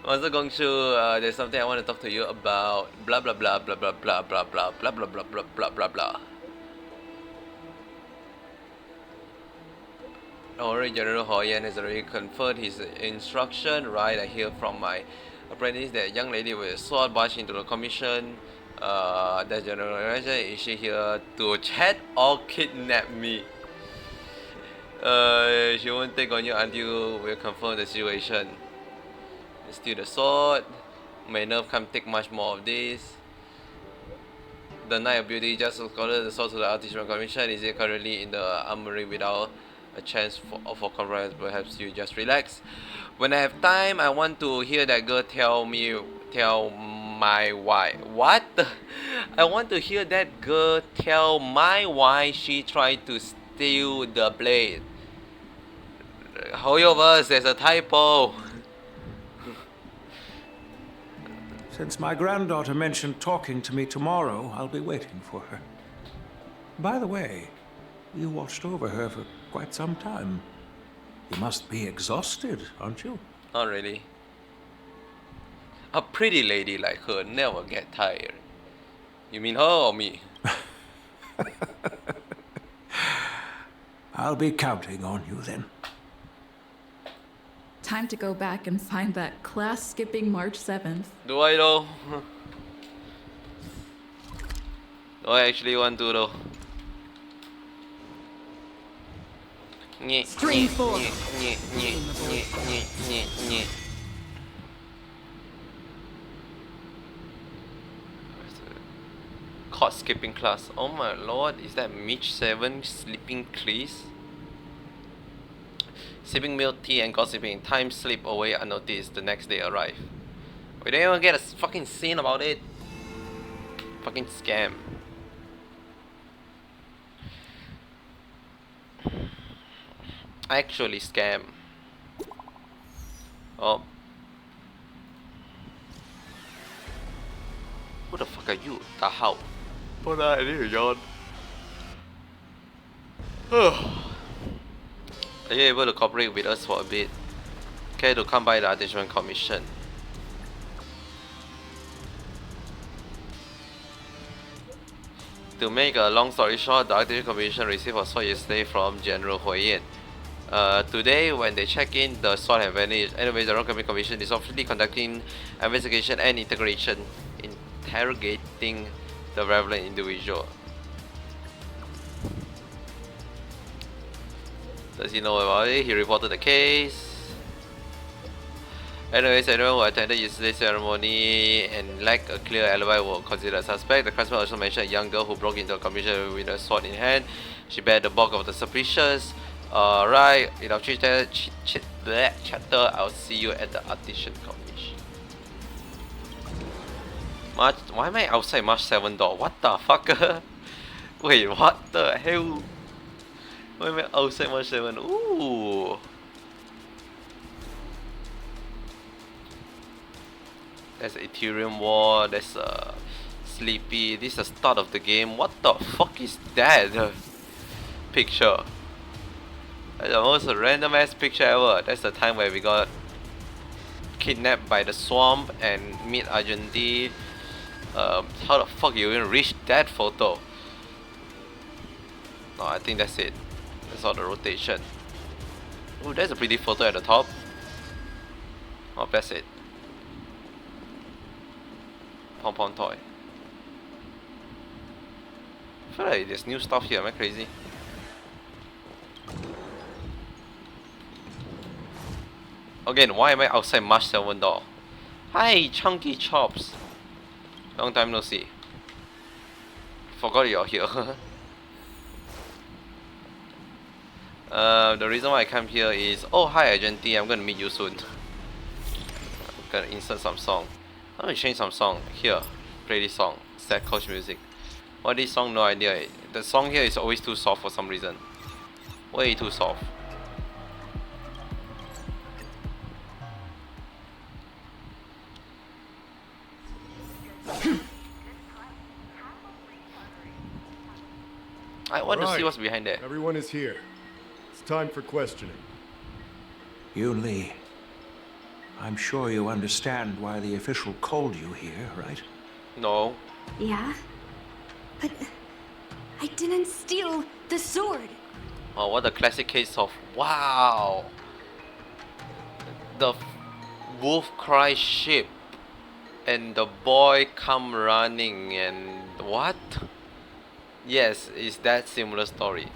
Speaker 1: Master Gongshu, there's something I want to talk to you about. Blah blah blah blah blah blah blah blah blah blah blah blah blah blah blah. Alright, General Hoyan has already confirmed his instruction. Right, I hear from my apprentice that young lady with a sword barged into the commission. The General Manager, is she here to chat or kidnap me? She won't take on you until we confirm the situation. Steal the sword. My nerve can't take much more of this. The Knight of Beauty just escorted the sword to the Artisanal Commission. Is it currently in the armory without a chance for conference? Perhaps you just relax. When I have time, I want to hear that girl tell my why. What? I want to hear that girl tell my why she tried to steal the blade. Hoyoverse, there's a typo.
Speaker 9: Since my granddaughter mentioned talking to me tomorrow, I'll be waiting for her. By the way, you watched over her for quite some time. You must be exhausted, aren't you?
Speaker 1: Not really. A pretty lady like her never get tired. You mean her or me?
Speaker 9: I'll be counting on you then.
Speaker 10: Time to go back and find that class skipping March 7th.
Speaker 1: Do I though? Do I actually want to though?
Speaker 4: Stream 4.
Speaker 1: Caught skipping class. Oh my lord, is that Mitch 7 sleeping please? Sipping milk tea and gossiping. Time slip away unnoticed. The next day arrive. We didn't even get a fucking scene about it. Fucking scam. Actually scam. Oh. Who the fuck are you? The how? What are you, yawn? Are you able to cooperate with us for a bit? Care to come by the Artisanal Commission? To make a long story short, the Arctic Commission received a sword yesterday from General Huayan. Today, when they check in, the sword have vanished. Anyway, the Arctic Commission is officially conducting investigation and interrogating the relevant individual. Does he know about it? He reported the case. Anyways, anyone who attended yesterday's ceremony and lacked a clear alibi were considered a suspect. The craftsman also mentioned a young girl who broke into the commission with a sword in hand. She bear the bulk of the suspicions. Right, enough chapter. I'll see you at the Artisan Commission. March, why am I outside March 7 door? What the fuck? Wait, what the hell? Why am I outside March 7? Ooh. There's Ethereum War, there's Sleepy, this is the start of the game. What the fuck is that picture? That's the most random ass picture ever. That's the time where we got kidnapped by the swamp and meet Argentine. How the fuck you even reach that photo? No, I think that's it. That's all the rotation. Oh, there's a pretty photo at the top. Oh, that's it. Pom toy. I feel like there's new stuff here, am I crazy? Again, why am I outside March 7 door? Hi, Chunky Chops. Long time no see. Forgot you're here. The reason why I come here is, oh hi Argentine, I'm gonna meet you soon. I'm gonna insert some song. I'm gonna change some song. Here, play this song. Sad coach music. What this song? No idea. The song here is always too soft for some reason. Way too soft. I want to see what's behind there.
Speaker 13: Everyone is here. It's time for questioning.
Speaker 9: Yun Li, I'm sure you understand why the official called you here, right?
Speaker 1: No.
Speaker 2: Yeah? But I didn't steal the sword.
Speaker 1: Oh, what a classic case of wow. The wolf cry ship and the boy come running and what? Yes, is that similar story.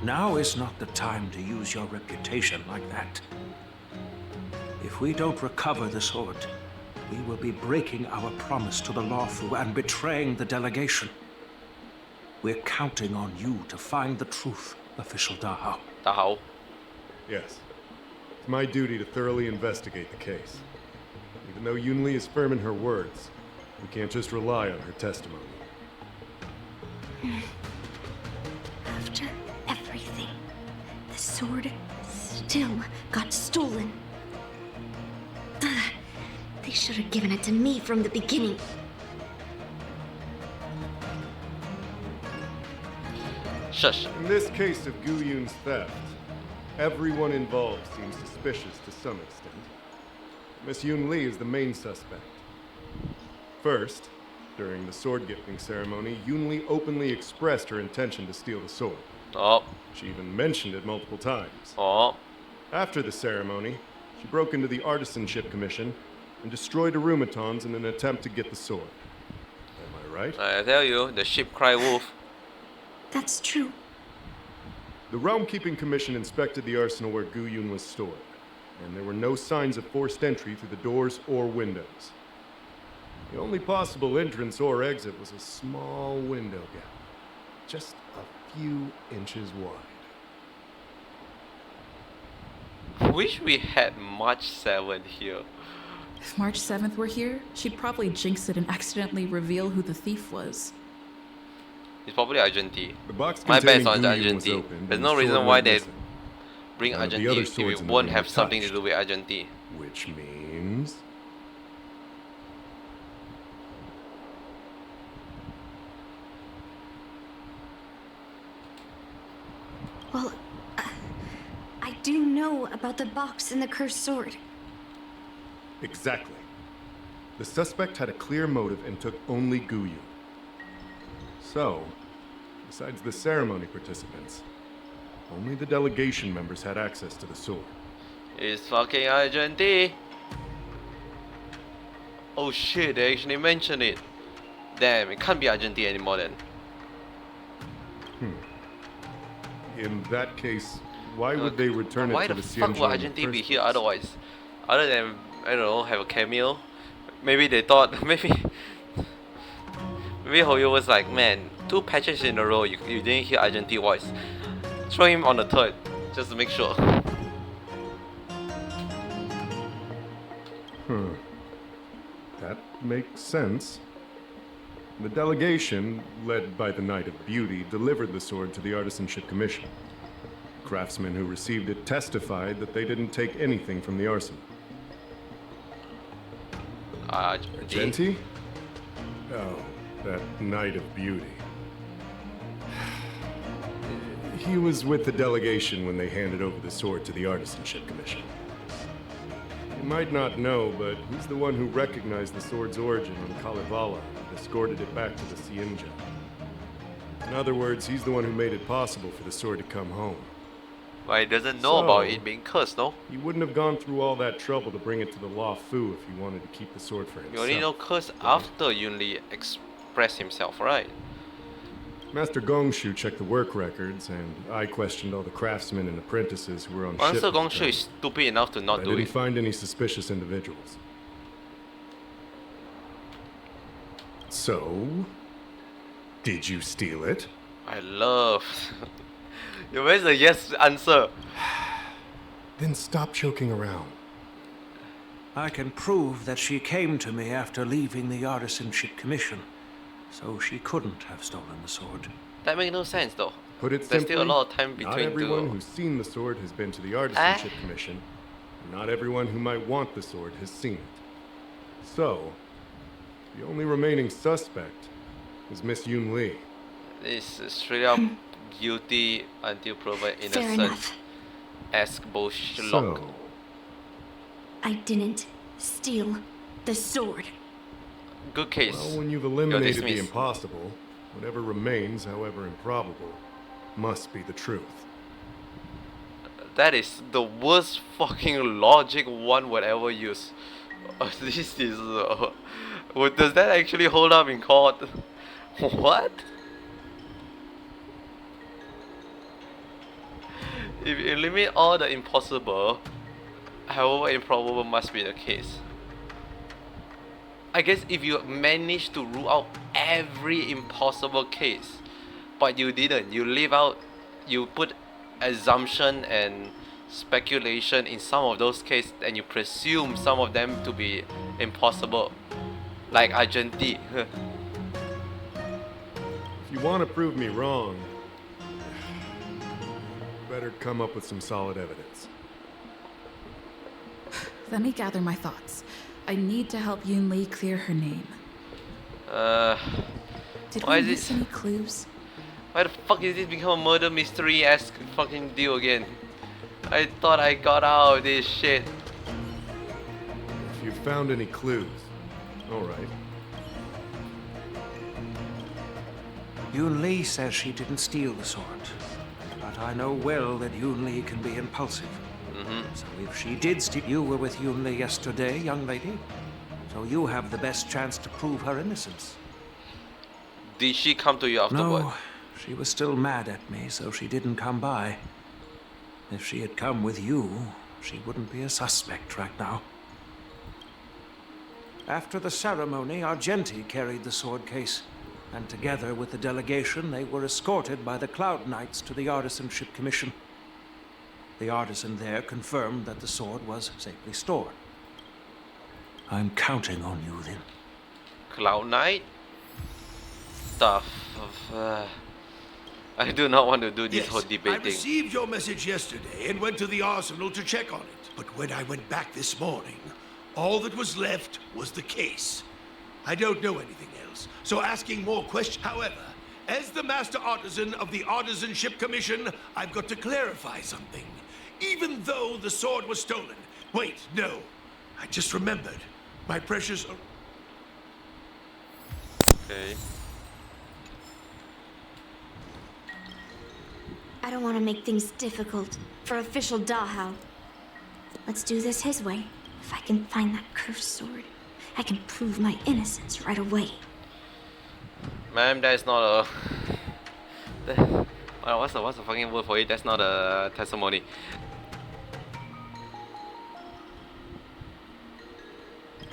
Speaker 9: Now is not the time to use your reputation like that. If we don't recover the sword, we will be breaking our promise to the Lawfu and betraying the delegation. We're counting on you to find the truth, Official Dahao.
Speaker 1: Dahao?
Speaker 13: Yes. It's my duty to thoroughly investigate the case. Even though Yun Li is firm in her words, we can't just rely on her testimony.
Speaker 2: After everything, the sword still got stolen. They should have given it to me from the beginning.
Speaker 1: Shush.
Speaker 13: In this case of Gu Yun's theft, everyone involved seems suspicious to some extent. Miss Yun Li is the main suspect. First, during the sword gifting ceremony, Yun Li openly expressed her intention to steal the sword.
Speaker 1: Oh.
Speaker 13: She even mentioned it multiple times.
Speaker 1: Oh.
Speaker 13: After the ceremony, she broke into the Artisanship Commission and destroyed Arumatons in an attempt to get the sword. Am I right?
Speaker 1: I tell you, the ship cry wolf.
Speaker 2: That's true.
Speaker 13: The Realm Keeping Commission inspected the arsenal where Gu Yun was stored, and there were no signs of forced entry through the doors or Windows. The only possible entrance or exit was a small window gap, just a few inches wide.
Speaker 1: Wish we had March 7 here.
Speaker 10: If March 7th were here, she'd probably jinx it and accidentally reveal who the thief was.
Speaker 1: It's probably Argentine.
Speaker 13: The box
Speaker 1: My bet is
Speaker 13: containing
Speaker 1: on
Speaker 13: Gu Yun was
Speaker 1: Argentine.
Speaker 13: opened
Speaker 1: There's
Speaker 13: and
Speaker 1: no
Speaker 13: the
Speaker 1: reason
Speaker 13: sword
Speaker 1: why
Speaker 13: went
Speaker 1: they
Speaker 13: missing.
Speaker 1: bring
Speaker 13: None of the
Speaker 1: Argentine
Speaker 13: other
Speaker 1: if
Speaker 13: swords
Speaker 1: it
Speaker 13: in the
Speaker 1: won't
Speaker 13: room
Speaker 1: have
Speaker 13: were
Speaker 1: something to
Speaker 13: touched.
Speaker 1: do with Argentine.
Speaker 13: Which means...
Speaker 2: Well, I do know about the box and the cursed sword.
Speaker 13: Exactly. The suspect had a clear motive and took only Gu Yun. So, Besides the ceremony participants, only the delegation members had access to the sword.
Speaker 1: It's fucking Argenti. Oh shit, they actually mentioned it. Damn, it can't be Argenti anymore then.
Speaker 13: In that case, why would they return it to the
Speaker 1: Why the fuck
Speaker 13: Xianzhou
Speaker 1: would
Speaker 13: in the
Speaker 1: Argenti be
Speaker 13: first
Speaker 1: here
Speaker 13: place?
Speaker 1: otherwise? Other than, I don't know, have a cameo? Maybe they thought, maybe Hoyo was like, man, 2 patches in a row, you didn't hear Argenti voice. Throw him on the 3rd, just to make sure.
Speaker 13: That makes sense. The delegation, led by the Knight of Beauty, delivered the sword to the Artisanship Commission. The craftsmen who received it testified that they didn't take anything from the arsenal. Argenti? Oh, that Knight of Beauty. He was with the delegation when they handed over the sword to the Artisanship Commission. You might not know, but he's the one who recognized the sword's origin on Kalevala and escorted it back to the Xianzhou. In other words, he's the one who made it possible for the sword to come home.
Speaker 1: But he doesn't know about it being cursed, no?
Speaker 13: He wouldn't have gone through all that trouble to bring it to the Law Fu if he wanted to keep the sword for himself.
Speaker 1: You only know curse after Yunli expressed himself, right?
Speaker 13: Master Gongshu checked the work records, and I questioned all the craftsmen and apprentices who were on ship.
Speaker 1: Master Gongshu is stupid enough to not do it.
Speaker 13: I didn't find any suspicious individuals. So, did you steal it?
Speaker 1: I love. Where's the yes answer?
Speaker 13: Then stop joking around.
Speaker 9: I can prove that she came to me after leaving the Artisanship Commission, so she couldn't have stolen the sword.
Speaker 1: That makes no sense though.
Speaker 13: Put it
Speaker 1: There's
Speaker 13: simply,
Speaker 1: still a lot of time between
Speaker 13: not everyone
Speaker 1: two.
Speaker 13: who's seen the sword has been to the Artisanship Commission, and not everyone who might want the sword has seen it. So, the only remaining suspect is Miss Yun Li.
Speaker 1: This is straight up guilty until proven
Speaker 2: Fair
Speaker 1: innocent.
Speaker 2: enough.
Speaker 1: Ask bullshit.
Speaker 13: So,
Speaker 2: I didn't steal the sword.
Speaker 1: Good case.
Speaker 13: well, when you've eliminated the
Speaker 1: dismissed.
Speaker 13: impossible, whatever remains, however improbable, must be the truth.
Speaker 1: That is the worst fucking logic one would ever use. This is. Does that actually hold up in court? What? If you eliminate all the impossible, however improbable must be the case. I guess if you manage to rule out every impossible case, but you didn't, you leave out, you put assumption and speculation in some of those cases, and you presume some of them to be impossible, like Argenti.
Speaker 13: If you want to prove me wrong, better come up with some solid evidence.
Speaker 10: Let me gather my thoughts. I need to help Yun Li clear her name. Did
Speaker 1: why
Speaker 10: we
Speaker 1: is
Speaker 10: miss
Speaker 1: it?
Speaker 10: any clues?
Speaker 1: Why the fuck is this become a murder mystery-esque fucking deal again? I thought I got out of this shit.
Speaker 13: If you found any clues, all right.
Speaker 9: Yun Li says she didn't steal the sword, but I know well that Yun Li can be impulsive. So if she did steal, you were with Yun Li yesterday, young lady. So you have the best chance to prove her innocence.
Speaker 1: Did she come to you afterward?
Speaker 9: No, she was still mad at me, so she didn't come by. If she had come with you, she wouldn't be a suspect right now. After the ceremony, Argenti carried the sword case, and together with the delegation, they were escorted by the Cloud Knights to the Artisanship Commission. The artisan there confirmed that the sword was safely stored. I'm counting on you then.
Speaker 1: Cloud Knight? Stuff. I do not want to do this whole
Speaker 11: I
Speaker 1: debating.
Speaker 11: received your message yesterday and went to the arsenal to check on it. But when I went back this morning, all that was left was the case. I don't know anything else, so asking more questions. However, as the Master Artisan of the Artisanship Commission, I've got to clarify something. Even though the sword was stolen. Wait, no. I just remembered. My precious...
Speaker 1: Okay.
Speaker 2: I don't want to make things difficult for official Dahao. Let's do this his way. If I can find that cursed sword, I can prove my innocence right away.
Speaker 1: Ma'am, that is not a... what's the fucking word for it? That's not a testimony.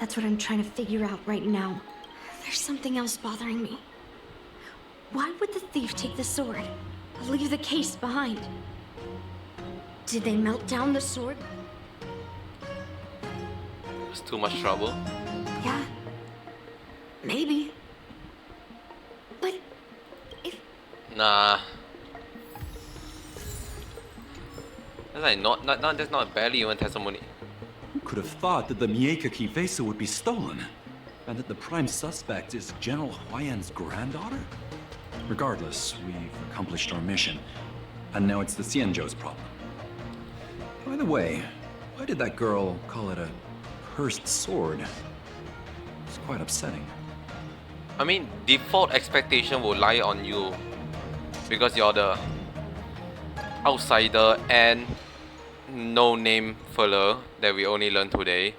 Speaker 2: That's what I'm trying to figure out right now. There's something else bothering me. Why would the thief take the sword? Leave the case behind? Did they melt down the sword?
Speaker 1: It's too much trouble.
Speaker 2: Yeah. Maybe. But if...
Speaker 1: Nah. That's like that's not barely even testimony.
Speaker 6: Who could have thought that the Mieka Kivesa would be stolen? And that the prime suspect is General Huayan's granddaughter? Regardless, we've accomplished our mission. And now it's the Xianzhou's problem. By the way, why did that girl call it a cursed sword? It's quite upsetting.
Speaker 1: I mean, default expectation will lie on you. Because you're the outsider and no-name fella that we only learned today.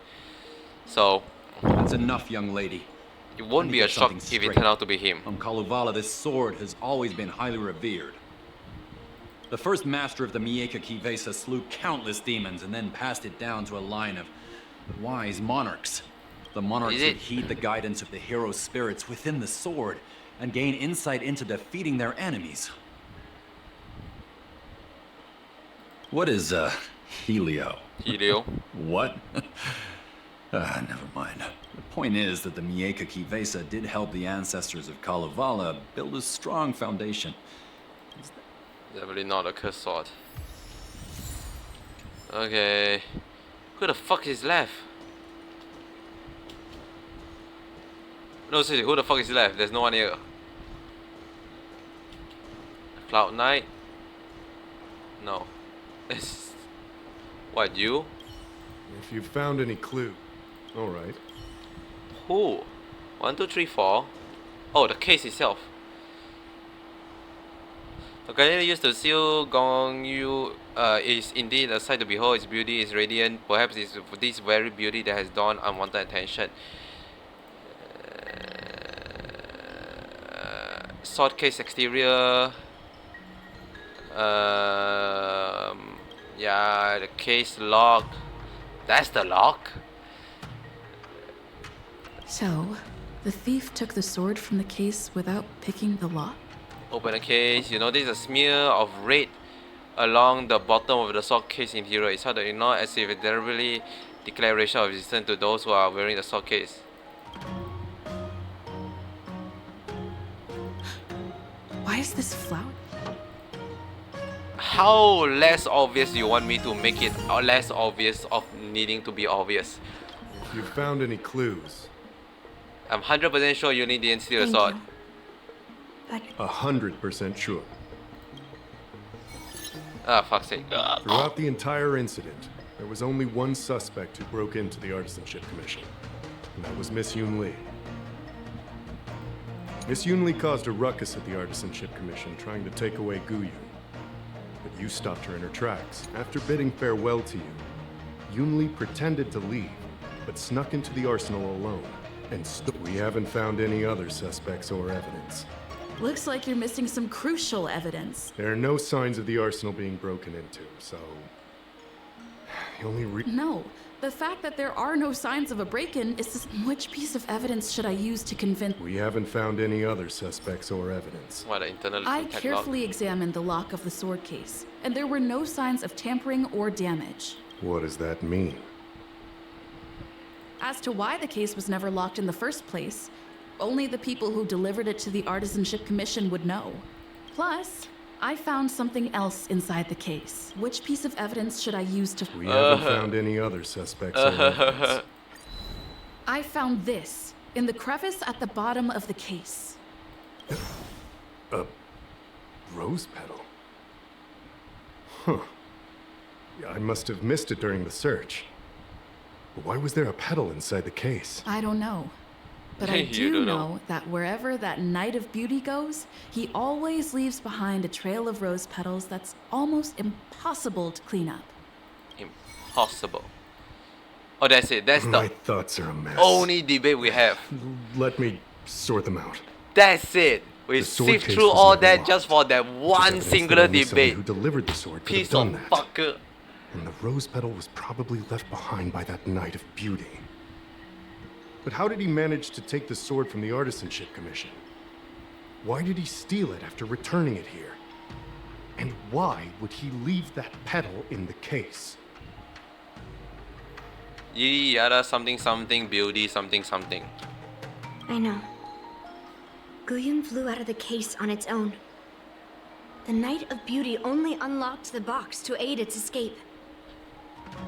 Speaker 1: So...
Speaker 6: That's enough, young lady.
Speaker 1: It won't be a shock if it turned out to be him.
Speaker 6: On Kalevala, this sword has always been highly revered. The first master of the Mieka Kivesa slew countless demons and then passed it down to a line of wise monarchs. The monarchs would heed the guidance of the hero spirits within the sword and gain insight into defeating their enemies. What is, Helio?
Speaker 1: Helio?
Speaker 6: What? Never mind. The point is that the Mieka Kivesa did help the ancestors of Kalevala build a strong foundation.
Speaker 1: Definitely not a cursed sword. Okay. Who the fuck is left? No, seriously, who the fuck is left? There's no one here. Cloud Knight? No. It's... What, you?
Speaker 13: If you found any clue. Alright.
Speaker 1: Who? 1, 2, 3, 4. Oh, the case itself. The guardian used to seal Gong Yu is indeed a sight to behold. Its beauty is radiant. Perhaps it's this very beauty that has drawn unwanted attention. Sword case exterior. Yeah, the case lock. That's the lock.
Speaker 10: So, the thief took the sword from the case without picking the lock?
Speaker 1: Open the case. You notice a smear of red along the bottom of the sword case interior. It's hard to ignore as if it deliberately declaration of resistance to those who are wearing the sword case.
Speaker 10: Why is this flower?
Speaker 1: How less obvious do you want me to make it, or less obvious of needing to be obvious?
Speaker 13: If you found any clues.
Speaker 1: I'm 100% sure you didn't steal the sword.
Speaker 13: 100% sure.
Speaker 1: Ah, fuck's sake.
Speaker 13: Throughout the entire incident, there was only one suspect who broke into the Artisanship Commission, and that was Miss Yun Li. Miss Yun Li caused a ruckus at the Artisanship Commission, trying to take away Gu Yun. But you stopped her in her tracks. After bidding farewell to you, Yun Li pretended to leave, but snuck into the arsenal alone. And we haven't found any other suspects or evidence.
Speaker 10: Looks like you're missing some crucial evidence.
Speaker 13: There are no signs of the arsenal being broken into, so... The only
Speaker 10: No. The fact that there are no signs of a break-in is just... Which piece of evidence should I use to convince...
Speaker 13: We haven't found any other suspects or evidence.
Speaker 1: What, internal
Speaker 10: I carefully examined the lock of the sword case, and there were no signs of tampering or damage.
Speaker 13: What does that mean?
Speaker 10: As to why the case was never locked in the first place, only the people who delivered it to the Artisanship Commission would know. Plus, I found something else inside the case. Which piece of evidence should I use to...
Speaker 13: We haven't found any other suspects or evidence.
Speaker 10: I found this, in the crevice at the bottom of the case.
Speaker 13: A rose petal? Huh. Yeah, I must have missed it during the search. Why was there a petal inside the case?
Speaker 10: I don't know. But I
Speaker 1: You
Speaker 10: do
Speaker 1: don't
Speaker 10: know that wherever that Knight of Beauty goes, he always leaves behind a trail of rose petals that's almost impossible to clean up.
Speaker 1: Impossible. Oh, that's it. That's
Speaker 13: My
Speaker 1: the
Speaker 13: thoughts are a mess.
Speaker 1: only debate we have.
Speaker 13: Let me sort them out.
Speaker 1: That's it. We
Speaker 13: The sword
Speaker 1: sift
Speaker 13: case
Speaker 1: through
Speaker 13: was
Speaker 1: all
Speaker 13: never
Speaker 1: that
Speaker 13: locked.
Speaker 1: just for that
Speaker 13: There's
Speaker 1: one
Speaker 13: evidence that
Speaker 1: singular
Speaker 13: only someone
Speaker 1: debate.
Speaker 13: who delivered the sword could have
Speaker 1: Piece of
Speaker 13: done that.
Speaker 1: fucker.
Speaker 13: And the rose petal was probably left behind by that Knight of Beauty. But how did he manage to take the sword from the Artisanship Commission? Why did he steal it after returning it here? And why would he leave that petal in the case?
Speaker 1: Yada yada something something beauty something something.
Speaker 2: I know. Guyun flew out of the case on its own. The Knight of Beauty only unlocked the box to aid its escape.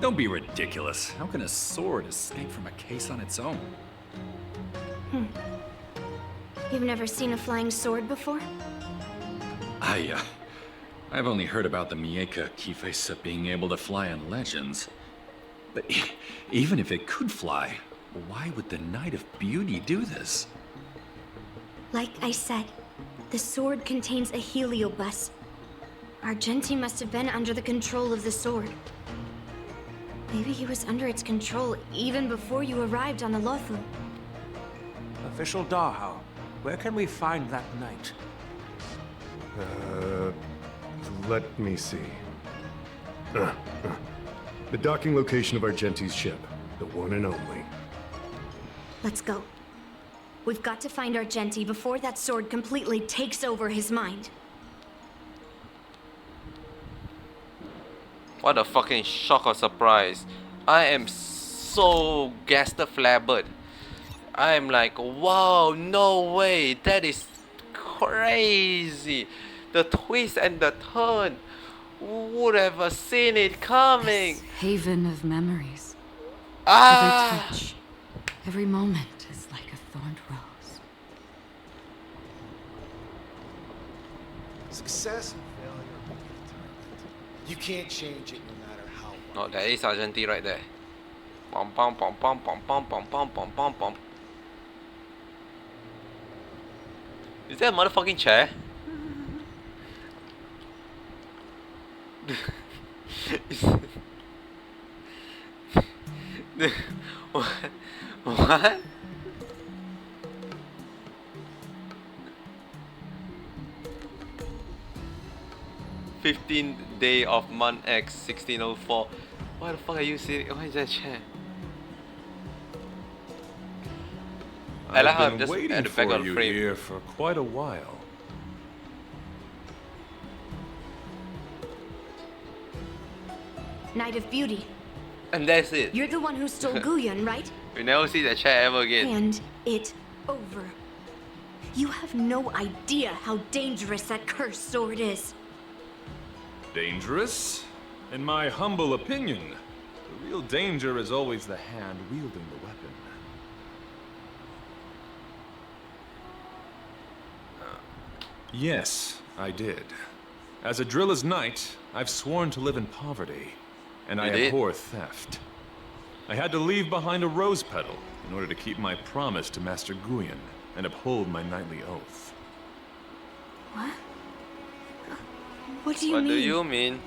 Speaker 6: Don't be ridiculous. How can a sword escape from a case on its own?
Speaker 2: You've never seen a flying sword before?
Speaker 6: I've only heard about the Mieka Kifesa being able to fly in legends. But even if it could fly, why would the Knight of Beauty do this?
Speaker 2: Like I said, the sword contains a heliobus. Argenti must have been under the control of the sword. Maybe he was under its control even before you arrived on the Lofu.
Speaker 9: Official Dahao, where can we find that knight?
Speaker 13: Let me see. The docking location of Argenti's ship, the one and only.
Speaker 2: Let's go. We've got to find Argenti before that sword completely takes over his mind.
Speaker 1: What a fucking shock or surprise. I am so flabbered. I am like, wow, no way, that is crazy. The twist and the turn. Who would have seen it coming?
Speaker 14: This haven of memories.
Speaker 1: Ah!
Speaker 14: Every touch, every moment is like a thorned rose.
Speaker 15: Success and failure will be determined. You can't change it no matter how.
Speaker 1: Oh, there is Argenti right there. Pom pom pom pom pom pom pom pom pom pom pom. Is that a motherfucking chair? What? 15th day of month X 1604. Why the fuck are you sitting? Why is that chair? I like how I'm
Speaker 8: I've been
Speaker 1: just
Speaker 8: waiting
Speaker 1: at the back
Speaker 8: for
Speaker 1: of the
Speaker 8: you
Speaker 1: frame.
Speaker 8: here for quite a while.
Speaker 2: Knight of Beauty.
Speaker 1: And that's it.
Speaker 2: You're the one who stole Guyun, right?
Speaker 1: We never see that chair ever again.
Speaker 2: Hand it over. You have no idea how dangerous that cursed sword is.
Speaker 8: Dangerous? In my humble opinion, the real danger is always the hand wielding the weapon. Yes, I did. As a Drilla's knight, I've sworn to live in poverty, and I abhor theft. I had to leave behind a rose petal in order to keep my promise to Master Guyun and uphold my knightly oath.
Speaker 2: What? What do you
Speaker 1: What
Speaker 2: mean?
Speaker 1: do you mean?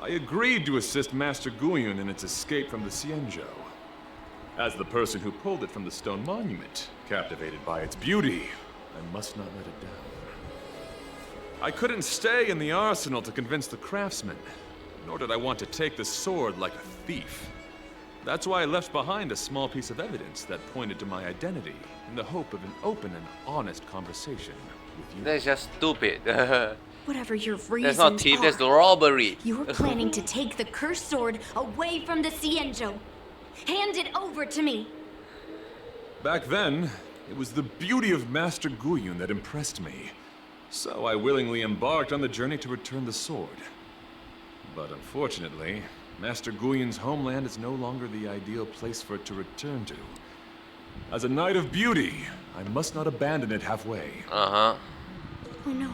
Speaker 8: I agreed to assist Master Guyun in its escape from the Xianzhou. As the person who pulled it from the stone monument, captivated by its beauty, I must not let it down. I couldn't stay in the arsenal to convince the craftsman, nor did I want to take the sword like a thief. That's why I left behind a small piece of evidence that pointed to my identity in the hope of an open and honest conversation with you.
Speaker 1: That's just stupid.
Speaker 2: Whatever your reasons
Speaker 1: That's not thief,
Speaker 2: are,
Speaker 1: that's robbery.
Speaker 2: you were planning to take the cursed sword away from the Xianzhou. Hand it over to me.
Speaker 8: Back then, it was the beauty of Master Guyun that impressed me. So I willingly embarked on the journey to return the sword. But unfortunately, Master Guyun's homeland is no longer the ideal place for it to return to. As a Knight of Beauty, I must not abandon it halfway.
Speaker 1: Uh-huh.
Speaker 2: Oh no.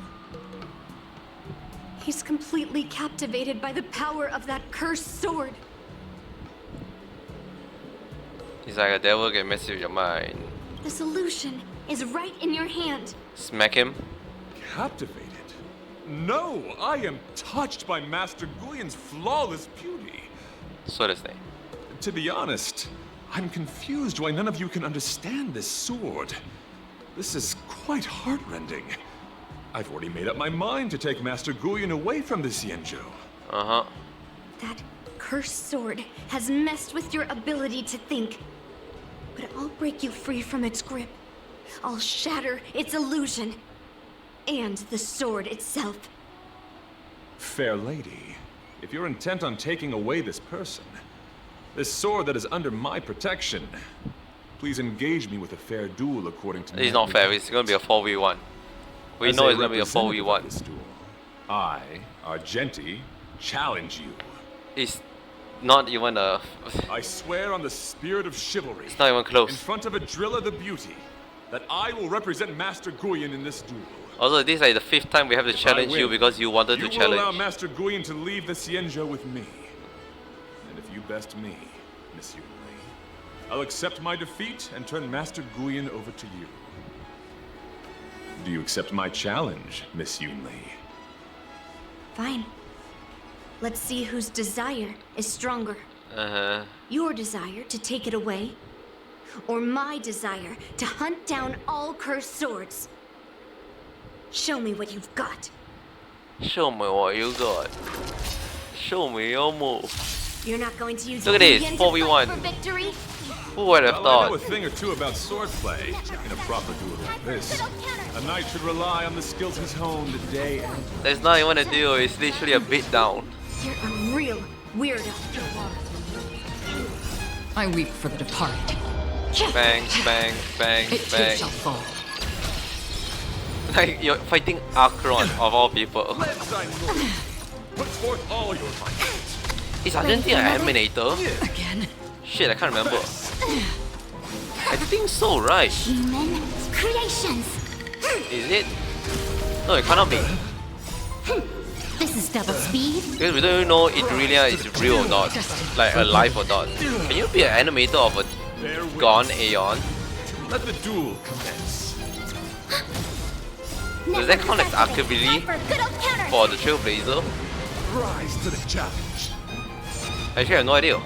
Speaker 2: He's completely captivated by the power of that cursed sword.
Speaker 1: It's like a devil can mess with your mind.
Speaker 2: The solution is right in your hand.
Speaker 1: Smack him.
Speaker 8: Captivated? No, I am touched by Master Guyon's flawless beauty.
Speaker 1: So to say.
Speaker 8: To be honest, I'm confused why none of you can understand this sword. This is quite heartrending. I've already made up my mind to take Master Guyon away from the Xianzhou.
Speaker 1: Uh-huh.
Speaker 2: That cursed sword has messed with your ability to think. But I'll break you free from its grip. I'll shatter its illusion. And the sword itself.
Speaker 8: Fair lady, if you're intent on taking away this person, this sword that is under my protection, please engage me with a fair duel according to...
Speaker 1: It's not fair, it's gonna be a 4v1. We know it's gonna be a 4v1.
Speaker 8: I, Argenti, challenge you.
Speaker 1: It's not even a...
Speaker 8: I swear on the spirit of chivalry.
Speaker 1: It's not even close.
Speaker 8: In front of Adrilla the Beauty, that I will represent Master Guyon in this duel.
Speaker 1: Also, this is like the 5th time we have to challenge you because you wanted to
Speaker 8: You will allow
Speaker 1: challenge.
Speaker 8: Master Guyon to leave the Xianzhou with me. And if you best me, Miss Yunli, I'll accept my defeat and turn Master Guyon over to you. Do you accept my challenge, Miss Yunli?
Speaker 2: Fine. Let's see whose desire is stronger.
Speaker 1: Uh-huh.
Speaker 2: Your desire to take it away, or my desire to hunt down all cursed swords. Show me what you've got.
Speaker 1: Show me what you got. Show me your move.
Speaker 2: You're not going to use
Speaker 1: Look at this,
Speaker 2: Guyon to fight
Speaker 1: 4v1.
Speaker 2: for victory?
Speaker 1: Who would have
Speaker 8: Well, I
Speaker 1: thought?
Speaker 8: know a thing or two about swordplay. In a proper duel like this, a knight should rely on the skills he's honed day and night.
Speaker 1: That's not even a deal, it's literally a beat down.
Speaker 2: You're a real weirdo.
Speaker 14: I weep for the departed.
Speaker 1: Bang, bang, bang,
Speaker 14: It too
Speaker 1: bang.
Speaker 14: shall fall.
Speaker 1: Like, you're fighting Akron of all people.
Speaker 8: Put forth all your might.
Speaker 1: Is Argentina an animator?
Speaker 14: Again?
Speaker 1: Shit, I can't remember. I think so, right?
Speaker 2: Human creations.
Speaker 1: Is it? No, it cannot be.
Speaker 2: This is double speed.
Speaker 1: Because we don't even know if Irelia is real or not. Like, alive or not. Can you be an animator of a gone Aeon?
Speaker 8: Let the duel commence.
Speaker 1: Does that count as archivily for the Trailblazer?
Speaker 8: Rise to the challenge.
Speaker 1: Actually, I have no idea.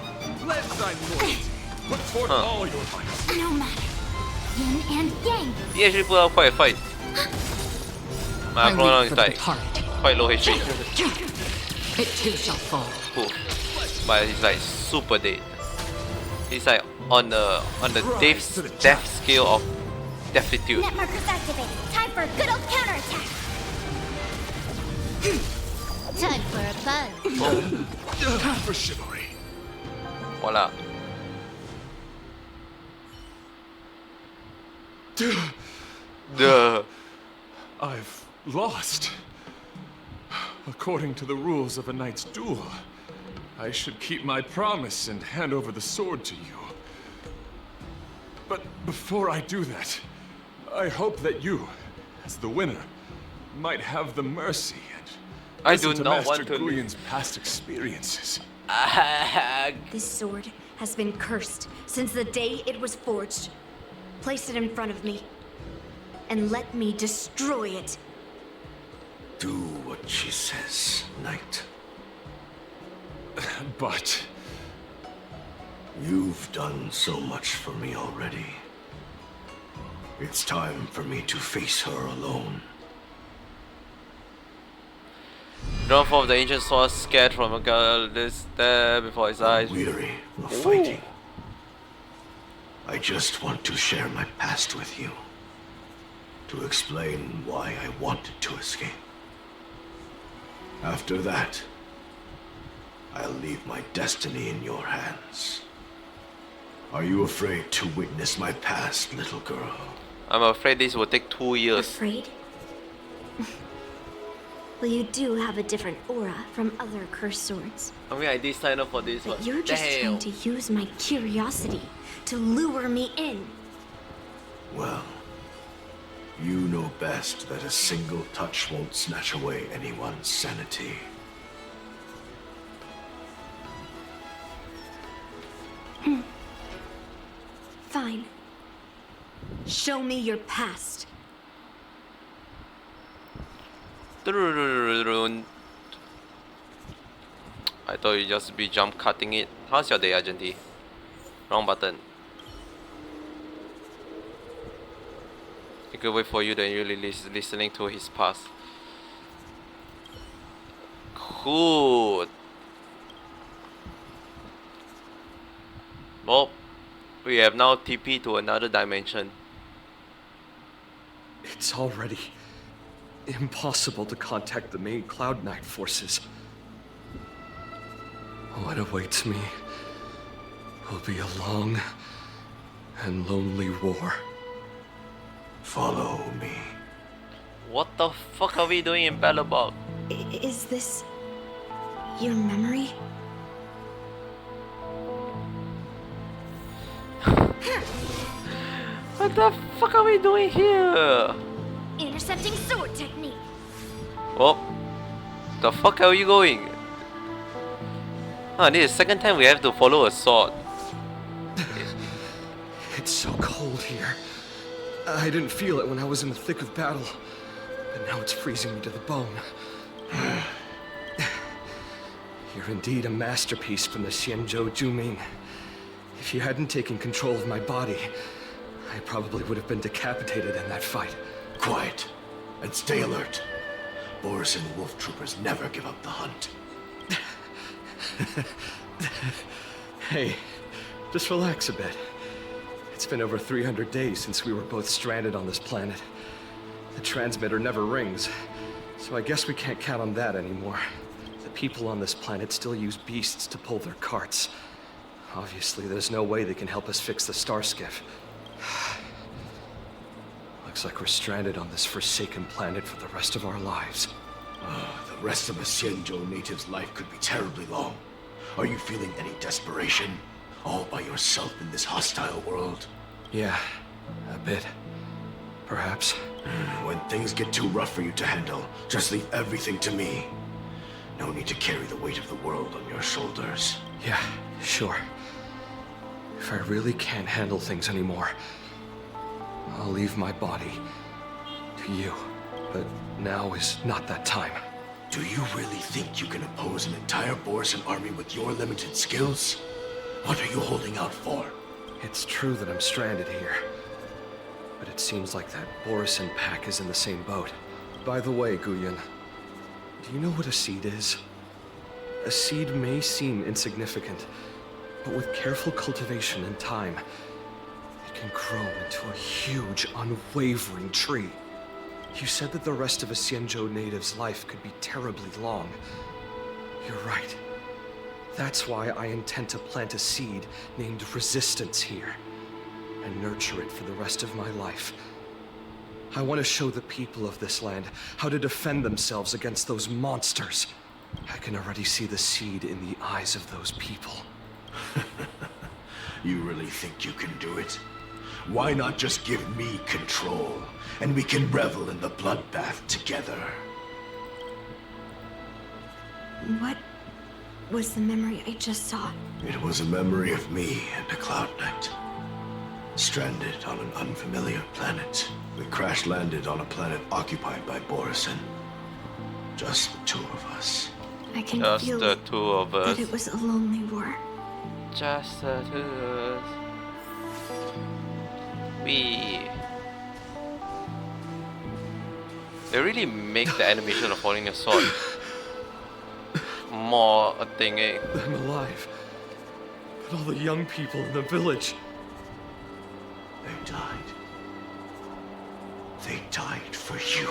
Speaker 8: Let thy loyalty. Put forth all your might.
Speaker 2: No matter. Yin and yang.
Speaker 1: He actually put up quite a fight. My Akron is like quite low HP.
Speaker 14: It too shall fall.
Speaker 1: Cool. But he's like super dead. He's like on the death scale of deathitude.
Speaker 2: Net markers activated. Time for a good old counterattack. Time for a buzz.
Speaker 8: For chivalry.
Speaker 1: Voila. Duh.
Speaker 8: I've lost. According to the rules of a knight's duel, I should keep my promise and hand over the sword to you. But before I do that, I hope that you, as the winner, might have the mercy and
Speaker 1: I do
Speaker 8: listen
Speaker 1: not
Speaker 8: Master
Speaker 1: want to lose.
Speaker 8: Guyon's past experiences.
Speaker 2: This sword has been cursed since the day it was forged. Place it in front of me, and let me destroy it.
Speaker 11: Do what she says, knight.
Speaker 8: But
Speaker 11: You've done so much for me already. It's time for me to face her alone.
Speaker 1: Drawn from the ancient source, scared from a girl, this there before his eyes.
Speaker 11: Weary of fighting. I just want to share my past with you. To explain why I wanted to escape. After that, I'll leave my destiny in your hands. Are you afraid to witness my past, little girl?
Speaker 1: I'm afraid this will take 2 years.
Speaker 2: Afraid? Well, you do have a different aura from other cursed swords.
Speaker 1: I mean, I did sign up for this
Speaker 2: But
Speaker 1: one.
Speaker 2: you're just trying to use my curiosity to lure me in.
Speaker 11: Well, you know best that a single touch won't snatch away anyone's sanity.
Speaker 2: Fine.
Speaker 7: show me your past.
Speaker 1: I thought you'd just be jump cutting it. How's your day, Argenti? Wrong button. I could wait for you, then you're listening to his past. Cool. Well, we have now TP to another dimension.
Speaker 16: It's already impossible to contact the main Cloud Knight forces. What awaits me will be a long and lonely war.
Speaker 11: Follow me.
Speaker 1: What the fuck are we doing in Bellabog?
Speaker 7: Is this your memory?
Speaker 1: What the fuck are we doing here?
Speaker 2: Intercepting sword technique.
Speaker 1: Oh, the fuck are you going? Ah, this is the second time we have to follow a sword.
Speaker 16: It's so cold here. I didn't feel it when I was in the thick of battle, but now it's freezing me to the bone. You're indeed a masterpiece from the Xianzhou Juming. If you hadn't taken control of my body, I probably would have been decapitated in that fight.
Speaker 11: Quiet, and stay alert. Boris and Wolf Troopers never give up the hunt.
Speaker 16: Hey, just relax a bit. It's been over 300 days since we were both stranded on this planet. The transmitter never rings, so I guess we can't count on that anymore. The people on this planet still use beasts to pull their carts. Obviously, there's no way they can help us fix the star skiff. Looks like we're stranded on this forsaken planet for the rest of our lives.
Speaker 11: The rest of a Xianzhou native's life could be terribly long. Are you feeling any desperation? All by yourself in this hostile world?
Speaker 16: Yeah, a bit. Perhaps.
Speaker 11: When things get too rough for you to handle, just leave everything to me. No need to carry the weight of the world on your shoulders.
Speaker 16: Yeah, sure. If I really can't handle things anymore, I'll leave my body to you. But now is not that time.
Speaker 11: Do you really think you can oppose an entire Borisan army with your limited skills? What are you holding out for?
Speaker 16: It's true that I'm stranded here. But it seems like that Borisan pack is in the same boat. By the way, Guyun, do you know what a seed is? A seed may seem insignificant, but with careful cultivation and time, it can grow into a huge, unwavering tree. You said that the rest of a Xianzhou native's life could be terribly long. You're right. That's why I intend to plant a seed named Resistance here, and nurture it for the rest of my life. I want to show the people of this land how to defend themselves against those monsters. I can already see the seed in the eyes of those people.
Speaker 11: You really think you can do it? Why not just give me control, and we can revel in the bloodbath together?
Speaker 7: What was the memory I just saw?
Speaker 11: It was a memory of me and a Cloud Knight. Stranded on an unfamiliar planet. We crash-landed on a planet occupied by Borisan. Just the two of us.
Speaker 7: I can
Speaker 1: Just
Speaker 7: feel
Speaker 1: the two of us.
Speaker 7: that it was a lonely war.
Speaker 1: Just the two of us. They really make the animation of holding a sword more a thing, eh?
Speaker 16: I'm alive. But all the young people in the village...
Speaker 11: They died. They died for you.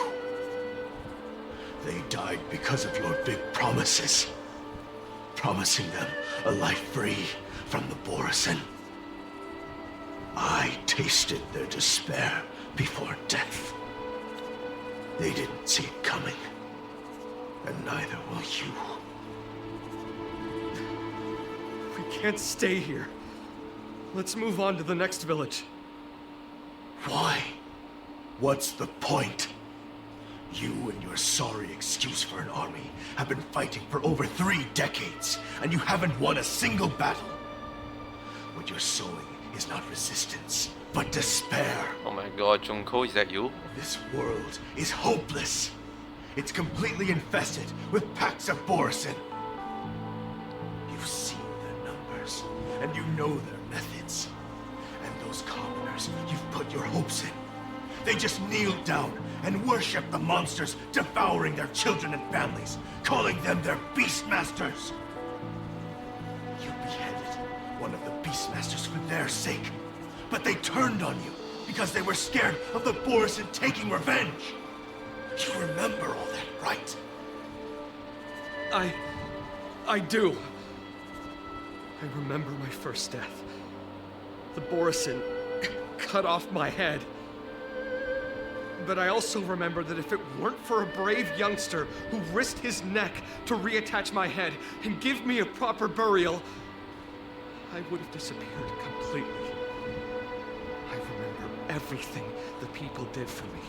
Speaker 11: They died because of your big promises. Promising them a life free from the Borisan. I tasted their despair before death. They didn't see it coming. And neither will you.
Speaker 16: We can't stay here. Let's move on to the next village.
Speaker 11: Why? What's the point? You and your sorry excuse for an army have been fighting for over 3 decades, and you haven't won a single battle. What you're sowing is not resistance, but despair.
Speaker 1: Oh my god, Junko, is that you?
Speaker 11: This world is hopeless. It's completely infested with packs of Borisin. You've seen their numbers, and you know their methods. And those commoners you've put your hopes in, they just kneel down and worship the monsters devouring their children and families, calling them their Beastmasters. You beheaded one of the Beastmasters for their sake, but they turned on you because they were scared of the Borisin taking revenge. You remember all that, right?
Speaker 12: I do. I remember my first death. The Borisin cut off my head. But I also remember that if it weren't for a brave youngster who risked his neck to reattach my head and give me a proper burial, I would have disappeared completely. I remember everything the people did for me.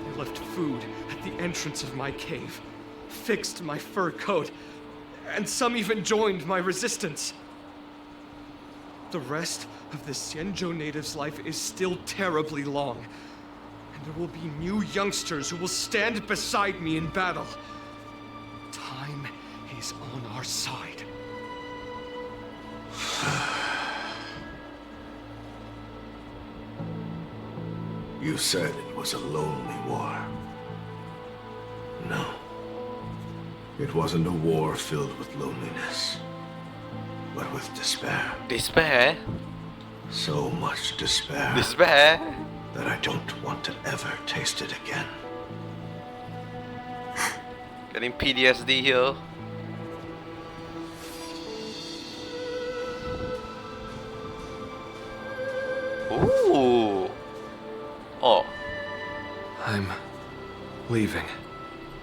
Speaker 12: They left food at the entrance of my cave, fixed my fur coat, and some even joined my resistance. The rest of the Xianzhou natives' life is still terribly long, and there will be new youngsters who will stand beside me in battle. Time is on our side.
Speaker 11: You said it was a lonely war. No. It wasn't a war filled with loneliness, but with despair.
Speaker 1: Despair?
Speaker 11: So much despair.
Speaker 1: Despair?
Speaker 11: That I don't want to ever taste it again.
Speaker 1: Getting PTSD here. Ooh. Oh.
Speaker 16: I'm leaving.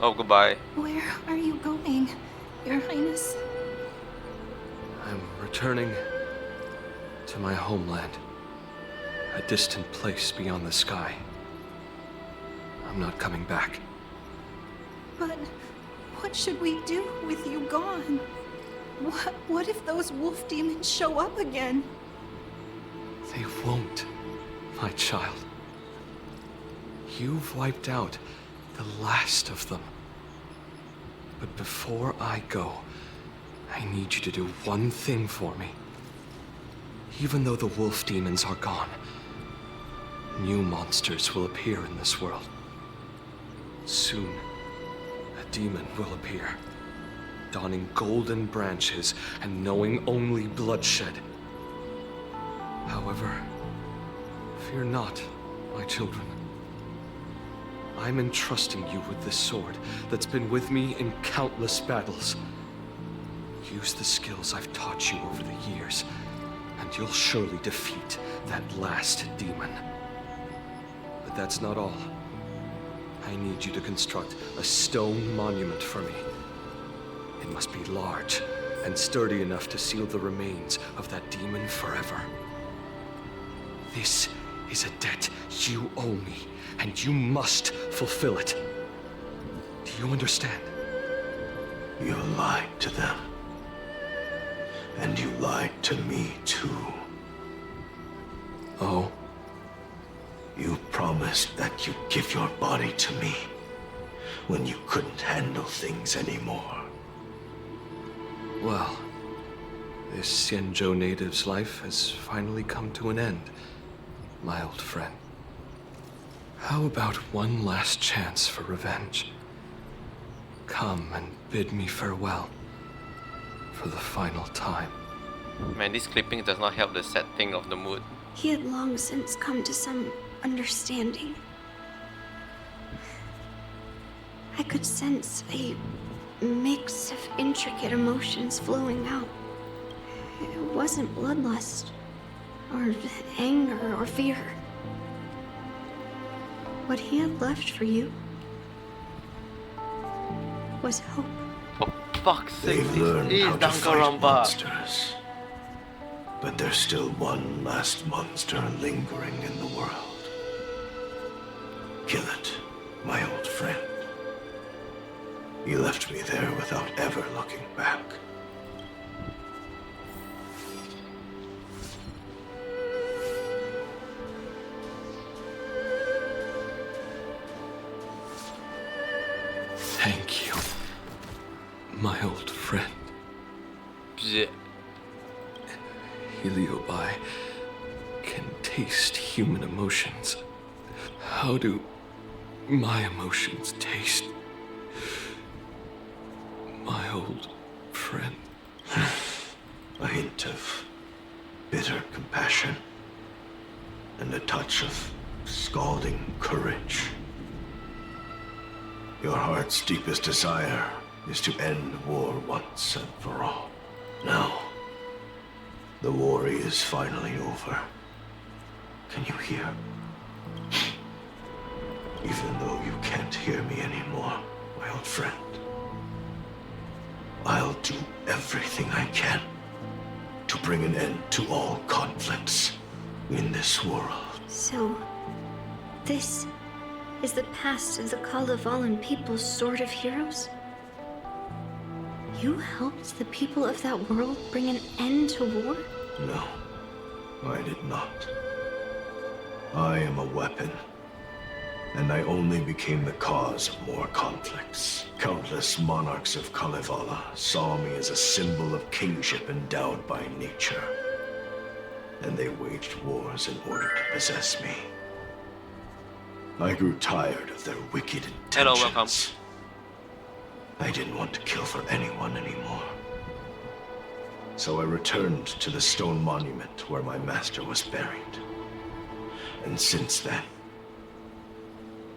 Speaker 1: Oh, goodbye.
Speaker 10: Where are you going, Your Highness?
Speaker 16: I'm returning to my homeland. A distant place beyond the sky. I'm not coming back.
Speaker 10: But what should we do with you gone? What if those wolf demons show up again?
Speaker 16: They won't, my child. You've wiped out the last of them. But before I go, I need you to do one thing for me. Even though the wolf demons are gone, new monsters will appear in this world. Soon, a demon will appear, donning golden branches and knowing only bloodshed. However, fear not, my children. I'm entrusting you with this sword that's been with me in countless battles. Use the skills I've taught you over the years, and you'll surely defeat that last demon. But that's not all. I need you to construct a stone monument for me. It must be large and sturdy enough to seal the remains of that demon forever. This is a debt you owe me, and you must fulfill it. Do you understand?
Speaker 11: You lied to them. And you lied to me, too.
Speaker 16: Oh?
Speaker 11: You promised that you'd give your body to me when you couldn't handle things anymore.
Speaker 16: Well, this Xianzhou native's life has finally come to an end, my old friend. How about one last chance for revenge? Come and bid me farewell for the final time.
Speaker 1: Man, this clipping does not help the sad thing of the mood.
Speaker 2: He had long since come to some understanding. I could sense a mix of intricate emotions flowing out. It wasn't bloodlust, or anger, or fear. What he had left for you was hope.
Speaker 1: For fuck's sake,
Speaker 11: They've learned how to fight monsters. But there's still one last monster lingering in the world. Kill it, my old friend. He left me there without ever looking back.
Speaker 16: My old friend.
Speaker 1: Bzz.
Speaker 16: Heliobi can taste human emotions. How do my emotions taste? My old friend.
Speaker 11: A hint of bitter compassion and a touch of scalding courage. Your heart's deepest desire is to end war once and for all. Now, the war is finally over. Can you hear? Even though you can't hear me anymore, my old friend, I'll do everything I can to bring an end to all conflicts in this world.
Speaker 2: So, this is the past of the Kalevalan people's Sword of Heroes? You helped the people of that world bring an end to war?
Speaker 11: No, I did not. I am a weapon, and I only became the cause of more conflicts. Countless monarchs of Kalevala saw me as a symbol of kingship endowed by nature, and they waged wars in order to possess me. I grew tired of their wicked intentions.
Speaker 1: Hello, welcome.
Speaker 11: I didn't want to kill for anyone anymore. So I returned to the stone monument where my master was buried. And since then,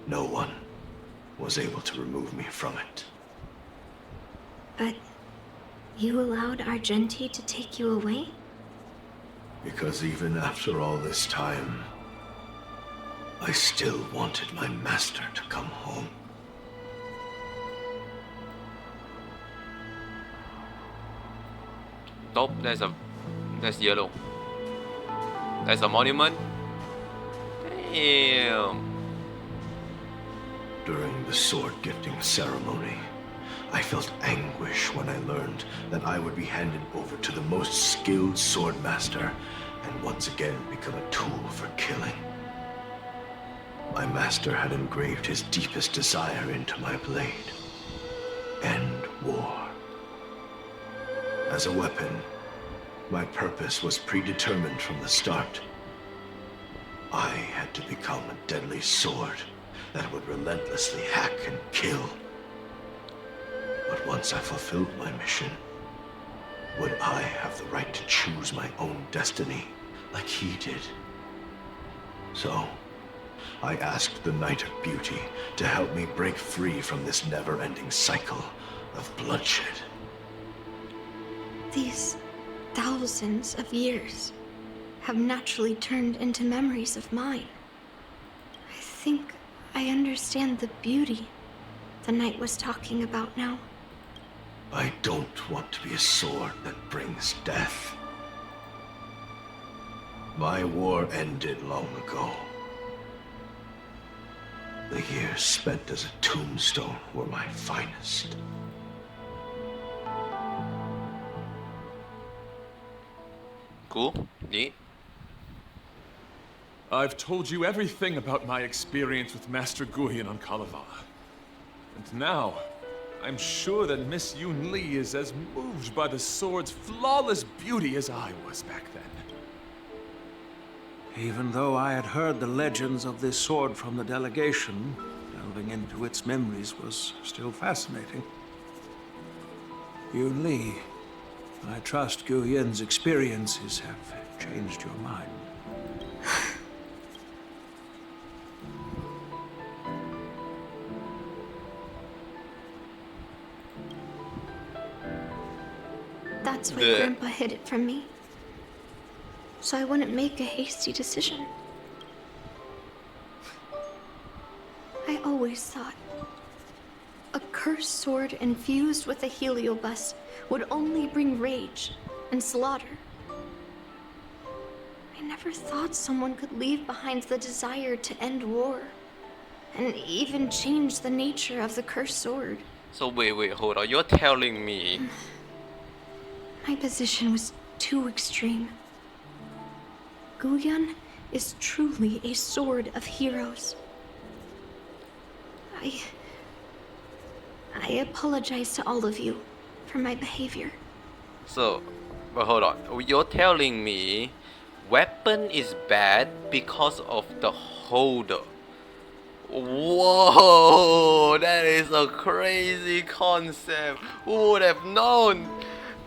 Speaker 11: no one was able to remove me from it.
Speaker 2: But you allowed Argenti to take you away?
Speaker 11: Because even after all this time, I still wanted my master to come home.
Speaker 1: Nope, that's yellow. There's a monument. Damn.
Speaker 11: During the sword gifting ceremony, I felt anguish when I learned that I would be handed over to the most skilled sword master and once again become a tool for killing. My master had engraved his deepest desire into my blade. End war. As a weapon, my purpose was predetermined from the start. I had to become a deadly sword that would relentlessly hack and kill. But once I fulfilled my mission, would I have the right to choose my own destiny like he did? So, I asked the Knight of Beauty to help me break free from this never-ending cycle of bloodshed.
Speaker 2: These thousands of years have naturally turned into memories of mine. I think I understand the beauty the knight was talking about now.
Speaker 11: I don't want to be a sword that brings death. My war ended long ago. The years spent as a tombstone were my finest.
Speaker 1: Cool. Neat.
Speaker 8: I've told you everything about my experience with Master Guyan on Kalevala. And now, I'm sure that Miss Yoon Lee is as moved by the sword's flawless beauty as I was back then.
Speaker 9: Even though I had heard the legends of this sword from the delegation, delving into its memories was still fascinating. Yoon Lee, I trust Guyin's experiences have changed your mind.
Speaker 2: That's why Grandpa hid it from me. So I wouldn't make a hasty decision. I always thought a cursed sword infused with a heliobus would only bring rage and slaughter. I never thought someone could leave behind the desire to end war and even change the nature of the cursed sword.
Speaker 1: So wait, hold on. You're telling me
Speaker 2: my position was too extreme. Guyan is truly a sword of heroes. I apologize to all of you for my behavior.
Speaker 1: So, but hold on. You're telling me weapon is bad because of the holder. Whoa, that is a crazy concept. Who would have known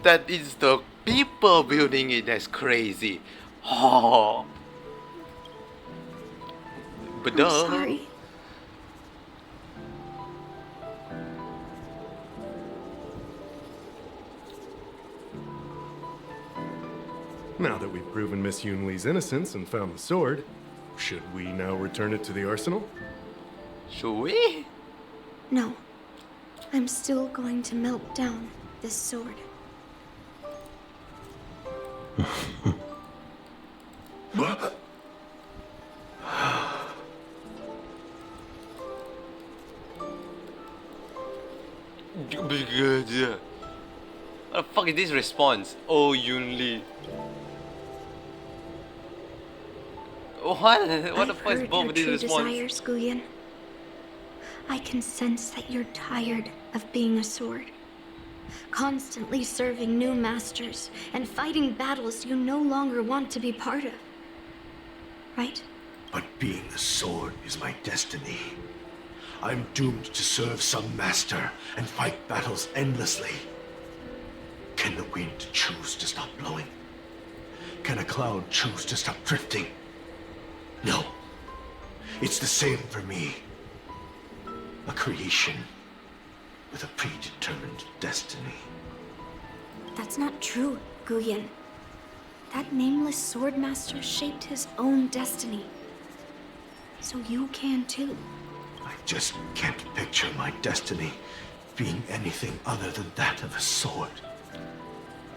Speaker 1: that it's the people building it that's crazy? Oh, but
Speaker 2: I'm
Speaker 1: duh.
Speaker 2: sorry.
Speaker 13: Now that we've proven Miss Yunli's innocence and found the sword, should we now return it to the arsenal?
Speaker 1: Should we?
Speaker 2: No. I'm still going to melt down this sword.
Speaker 1: What the fuck is this response? Oh, Yunli. What the fuck is both of these responses?
Speaker 2: Desires, Guyan. I can sense that you're tired of being a sword. Constantly serving new masters and fighting battles you no longer want to be part of. Right?
Speaker 11: But being a sword is my destiny. I'm doomed to serve some master and fight battles endlessly. Can the wind choose to stop blowing? Can a cloud choose to stop drifting? No. It's the same for me. A creation with a predetermined destiny.
Speaker 2: That's not true, Guyan. That nameless swordmaster shaped his own destiny. So you can too.
Speaker 11: I just can't picture my destiny being anything other than that of a sword.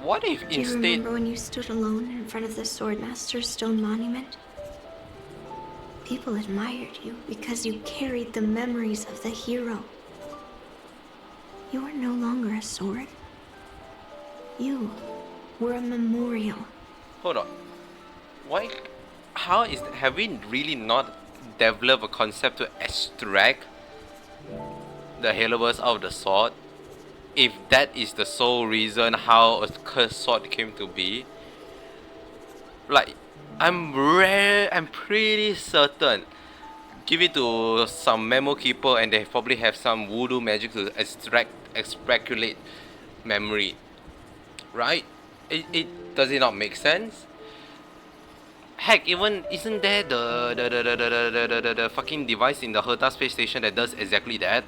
Speaker 1: What if
Speaker 2: Do you
Speaker 1: instead...
Speaker 2: remember when you stood alone in front of the swordmaster's stone monument? People admired you because you carried the memories of the hero. You are no longer a sword. You were a memorial.
Speaker 1: Hold on. Why? How is... Have we really not developed a concept to extract the Haloverse out of the sword? If that is the sole reason how a cursed sword came to be, like, I'm pretty certain. Give it to some memo keeper and they probably have some voodoo magic to extrapolate memory, right? Does it not make sense? Heck, even isn't there the fucking device in the Herta space station that does exactly that?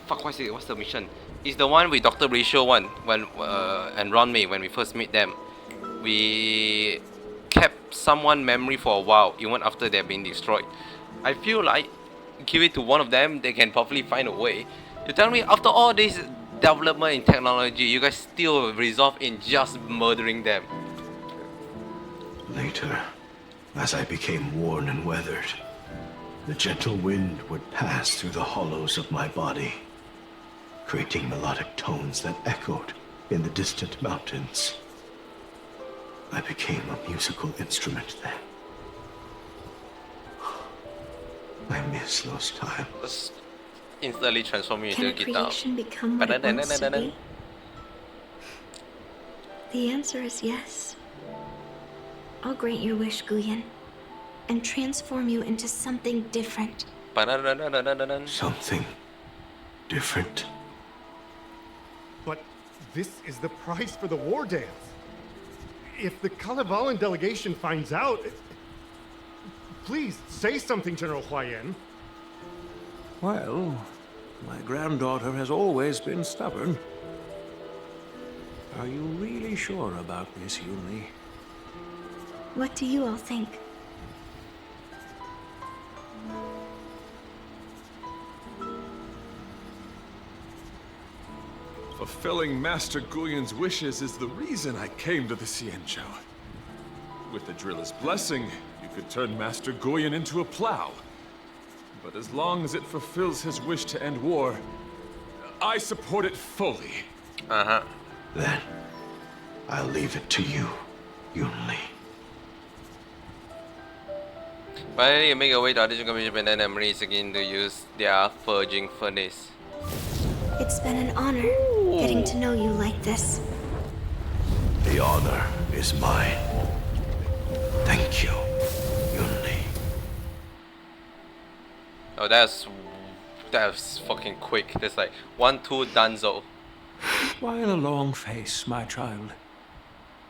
Speaker 1: Fuck, what's the mission? It's the one with Dr. Ratio one when and Ron May when we first meet them. We kept someone memory for a while, even after they've been destroyed. I feel like give it to one of them, they can probably find a way. You tell me after all this development in technology, you guys still resolve in just murdering them.
Speaker 11: Later, as I became worn and weathered, the gentle wind would pass through the hollows of my body, creating melodic tones that echoed in the distant mountains. I became a musical instrument then. I miss those times.
Speaker 1: Just instantly transform you into a
Speaker 2: Can a
Speaker 1: guitar.
Speaker 2: creation become what it wants to be? The answer is yes. I'll grant your wish, Guyan, and transform you into something different.
Speaker 11: Something different?
Speaker 13: But this is the price for the war dance. If the Kalevalan delegation finds out... Please, say something, General Huayan.
Speaker 9: Well, my granddaughter has always been stubborn. Are you really sure about this, Yuli?
Speaker 2: What do you all think?
Speaker 8: Fulfilling Master Guyan's wishes is the reason I came to the Xianzhou. With the Driller's blessing, you could turn Master Guyan into a plow. But as long as it fulfills his wish to end war, I support it fully.
Speaker 11: Then, I'll leave it to you, Yunli.
Speaker 1: Finally, you make your way to audition commission and then memories again to use their forging furnace.
Speaker 2: It's been an honor getting to know you like this.
Speaker 11: The honor is mine. Thank you, Yunli.
Speaker 1: Oh, that's fucking quick. That's like 1, 2, donezo.
Speaker 9: Smile a long face, my child.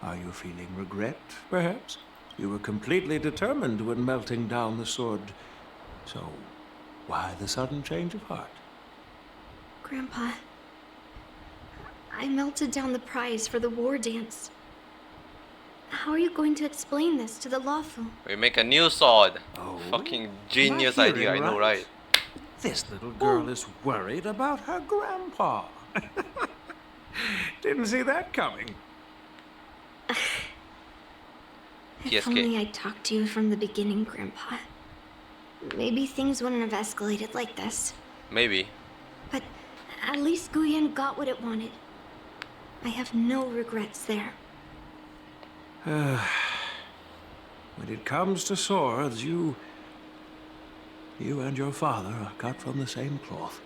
Speaker 9: Are you feeling regret, perhaps? You were completely determined when melting down the sword. So, why the sudden change of heart?
Speaker 2: Grandpa, I melted down the prize for the war dance. How are you going to explain this to the Lawfu?
Speaker 1: We make a new sword.
Speaker 9: Oh,
Speaker 1: Fucking genius
Speaker 9: am I
Speaker 1: idea, I
Speaker 9: hearing
Speaker 1: know, right?
Speaker 9: This little girl is worried about her grandpa. Didn't see that coming.
Speaker 2: If only I'd talked to you from the beginning, Grandpa. Maybe things wouldn't have escalated like this.
Speaker 1: Maybe.
Speaker 2: But at least Guyen got what it wanted. I have no regrets there.
Speaker 9: When it comes to swords, you and your father are cut from the same cloth.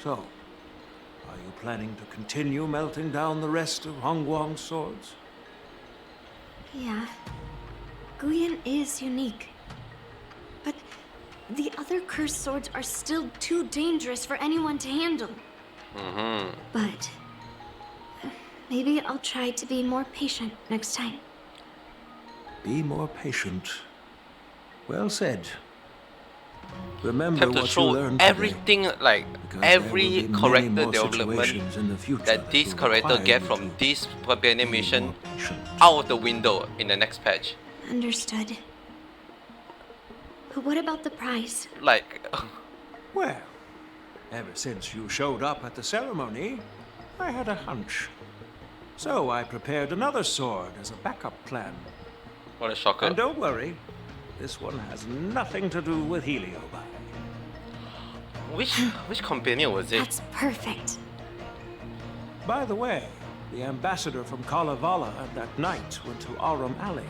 Speaker 9: So, are you planning to continue melting down the rest of Hongguang's swords?
Speaker 2: Yeah. Guyen is unique. But the other cursed swords are still too dangerous for anyone to handle. But maybe I'll try to be more patient next time.
Speaker 9: Be more patient. Well said. Remember
Speaker 1: Have to
Speaker 9: what you
Speaker 1: show
Speaker 9: learned today,
Speaker 1: everything, like
Speaker 9: because
Speaker 1: every
Speaker 9: there will be many
Speaker 1: character
Speaker 9: more
Speaker 1: development
Speaker 9: situations in the future
Speaker 1: that this
Speaker 9: will
Speaker 1: character
Speaker 9: require
Speaker 1: get
Speaker 9: you
Speaker 1: from
Speaker 9: to
Speaker 1: this companion
Speaker 9: be
Speaker 1: mission
Speaker 9: more patient.
Speaker 1: out of the window in the next patch.
Speaker 2: Understood. But what about the prize?
Speaker 1: Like,
Speaker 9: Well, ever since you showed up at the ceremony, I had a hunch. So I prepared another sword as a backup plan.
Speaker 1: what a shocker.
Speaker 9: And don't worry, this one has nothing to do with Heliobi.
Speaker 1: Which companion was it?
Speaker 2: That's perfect.
Speaker 9: By the way, the ambassador from Kalevala and that knight went to Arum Alley.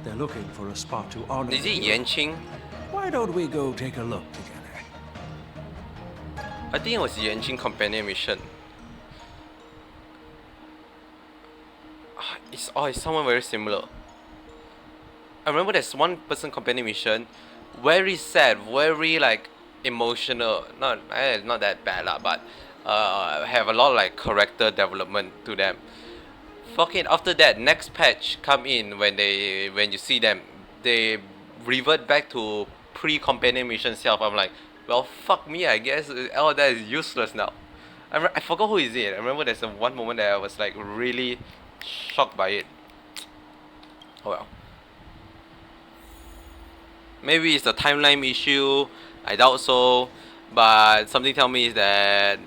Speaker 9: They're looking for a spot to honor.
Speaker 1: Is
Speaker 9: the
Speaker 1: it
Speaker 9: hero.
Speaker 1: Yanqing?
Speaker 9: Why don't we go take a look together?
Speaker 1: I think it was Yanqing companion mission. It's someone very similar. I remember there's one person companion mission, very sad, very like emotional. Not that bad lah, but have a lot of like character development to them. Fucking after that, next patch come in when you see them, they revert back to pre-companion mission self. I'm like, well, fuck me, I guess all that is useless now. I forgot who is it. I remember there's one moment that I was like really shocked by it. Oh well. Maybe it's the timeline issue. I doubt so. But something tell me is that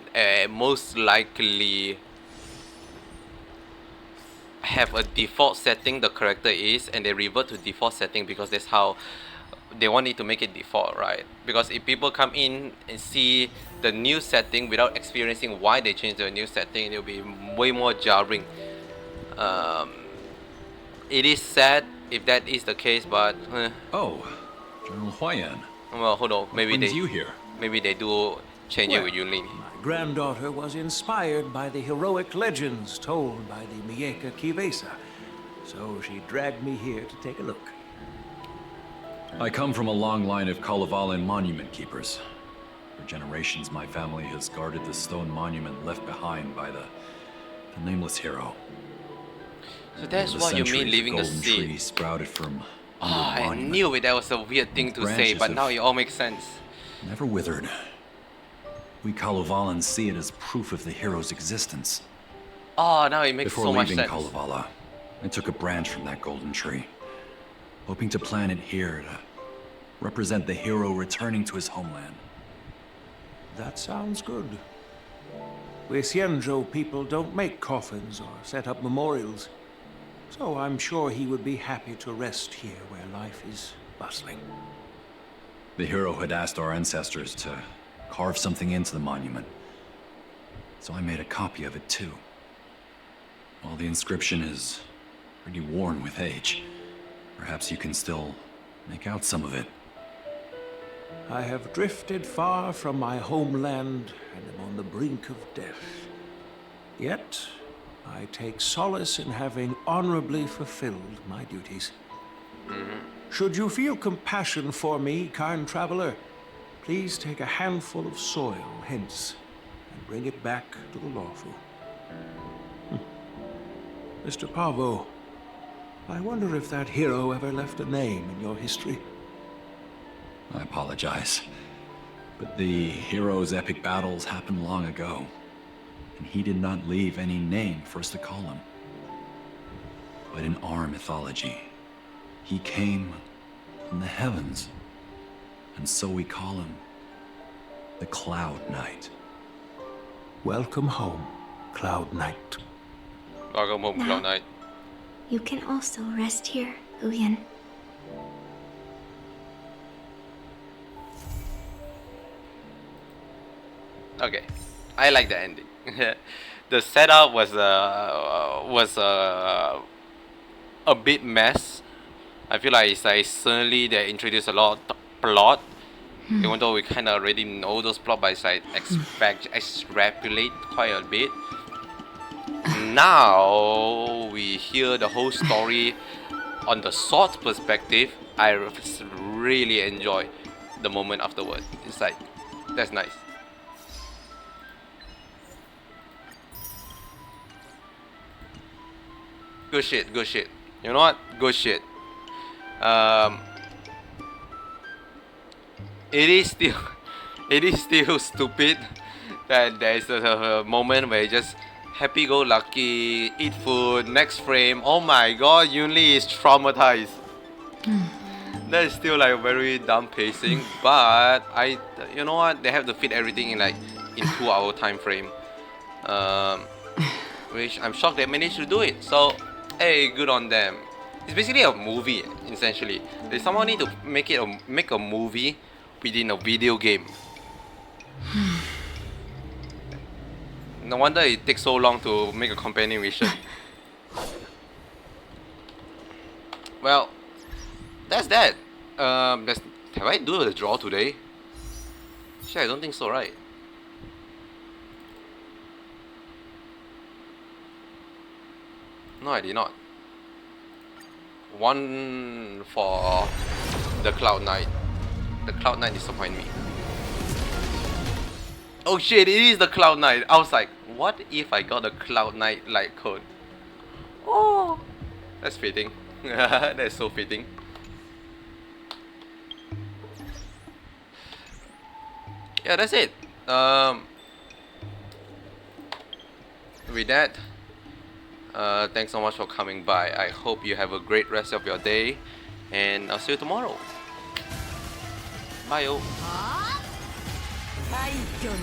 Speaker 1: most likely have a default setting the character is, and they revert to default setting because that's how they want it to make it default, right? Because if people come in and see the new setting without experiencing why they changed the new setting, it'll be way more jarring. It is sad if that is the case, but
Speaker 6: Oh, General Huayan.
Speaker 1: well, hold on. Maybe
Speaker 6: What brings
Speaker 1: they
Speaker 6: you here?
Speaker 1: Maybe they do change it with Yunlin.
Speaker 9: My granddaughter was inspired by the heroic legends told by the Mieka Kivesa, so she dragged me here to take a look.
Speaker 6: I come from a long line of Kalevalan monument keepers. For generations, my family has guarded the stone monument left behind by the nameless hero.
Speaker 1: So that's
Speaker 6: Over the
Speaker 1: what you mean
Speaker 6: centuries,
Speaker 1: leaving a
Speaker 6: golden
Speaker 1: seed.
Speaker 6: tree sprouted from
Speaker 1: Oh,
Speaker 6: under the
Speaker 1: I
Speaker 6: monument.
Speaker 1: knew it. That was a weird thing to say,
Speaker 6: Branches
Speaker 1: but
Speaker 6: of-
Speaker 1: now it all makes sense.
Speaker 6: Never withered. We Kalevalans see it as proof of the hero's existence.
Speaker 1: Oh, now it makes
Speaker 6: Before
Speaker 1: so much
Speaker 6: leaving
Speaker 1: sense.
Speaker 6: Kalevala, I took a branch from that golden tree, hoping to plant it here to represent the hero returning to his homeland.
Speaker 9: That sounds good. We Xianzhou people don't make coffins or set up memorials, so I'm sure he would be happy to rest here where life is bustling.
Speaker 6: The hero had asked our ancestors to carve something into the monument, so I made a copy of it too. While the inscription is pretty worn with age, perhaps you can still make out some of it.
Speaker 9: I have drifted far from my homeland and am on the brink of death. Yet, I take solace in having honorably fulfilled my duties. Should you feel compassion for me, kind traveler, please take a handful of soil hence and bring it back to the lawful. Mr. Pavo, I wonder if that hero ever left a name in your history.
Speaker 6: I apologize, but the hero's epic battles happened long ago, and he did not leave any name for us to call him. But in our mythology, he came from the heavens, and so we call him the Cloud Knight.
Speaker 9: Welcome home, Cloud Knight.
Speaker 1: Welcome home, Cloud Knight.
Speaker 2: You can also rest here, Guyan.
Speaker 1: Okay, I like the ending. The setup was a bit mess. I feel like it's like suddenly they introduced a lot of plot, even though we kind of already know those plot, but it's like extrapolate quite a bit. Now we hear the whole story on the sword's perspective. I really enjoy the moment afterward. It's like, that's nice. Good shit, good shit. You know what? Good shit. It is still stupid that there is a moment where you just happy-go-lucky, eat food, next frame, oh my god, Yunli is traumatized. That is still like very dumb pacing, but you know what? They have to fit everything in 2-hour time frame, which I'm shocked they managed to do it. So, hey, good on them. It's basically a movie, essentially. They somehow need to make a movie within a video game. No wonder it takes so long to make a companion mission. Well, that's that. Have I do the draw today? Shit, I don't think so, right? No, I did not. One for the Cloud Knight. The Cloud Knight disappointed me. Oh shit, it is the Cloud Knight. I was like, what if I got a Cloud Knight light code? Oh, that's fitting. That's so fitting. Yeah, that's it. With that, thanks so much for coming by. I hope you have a great rest of your day, and I'll see you tomorrow. Bye, yo.
Speaker 14: 廃墟の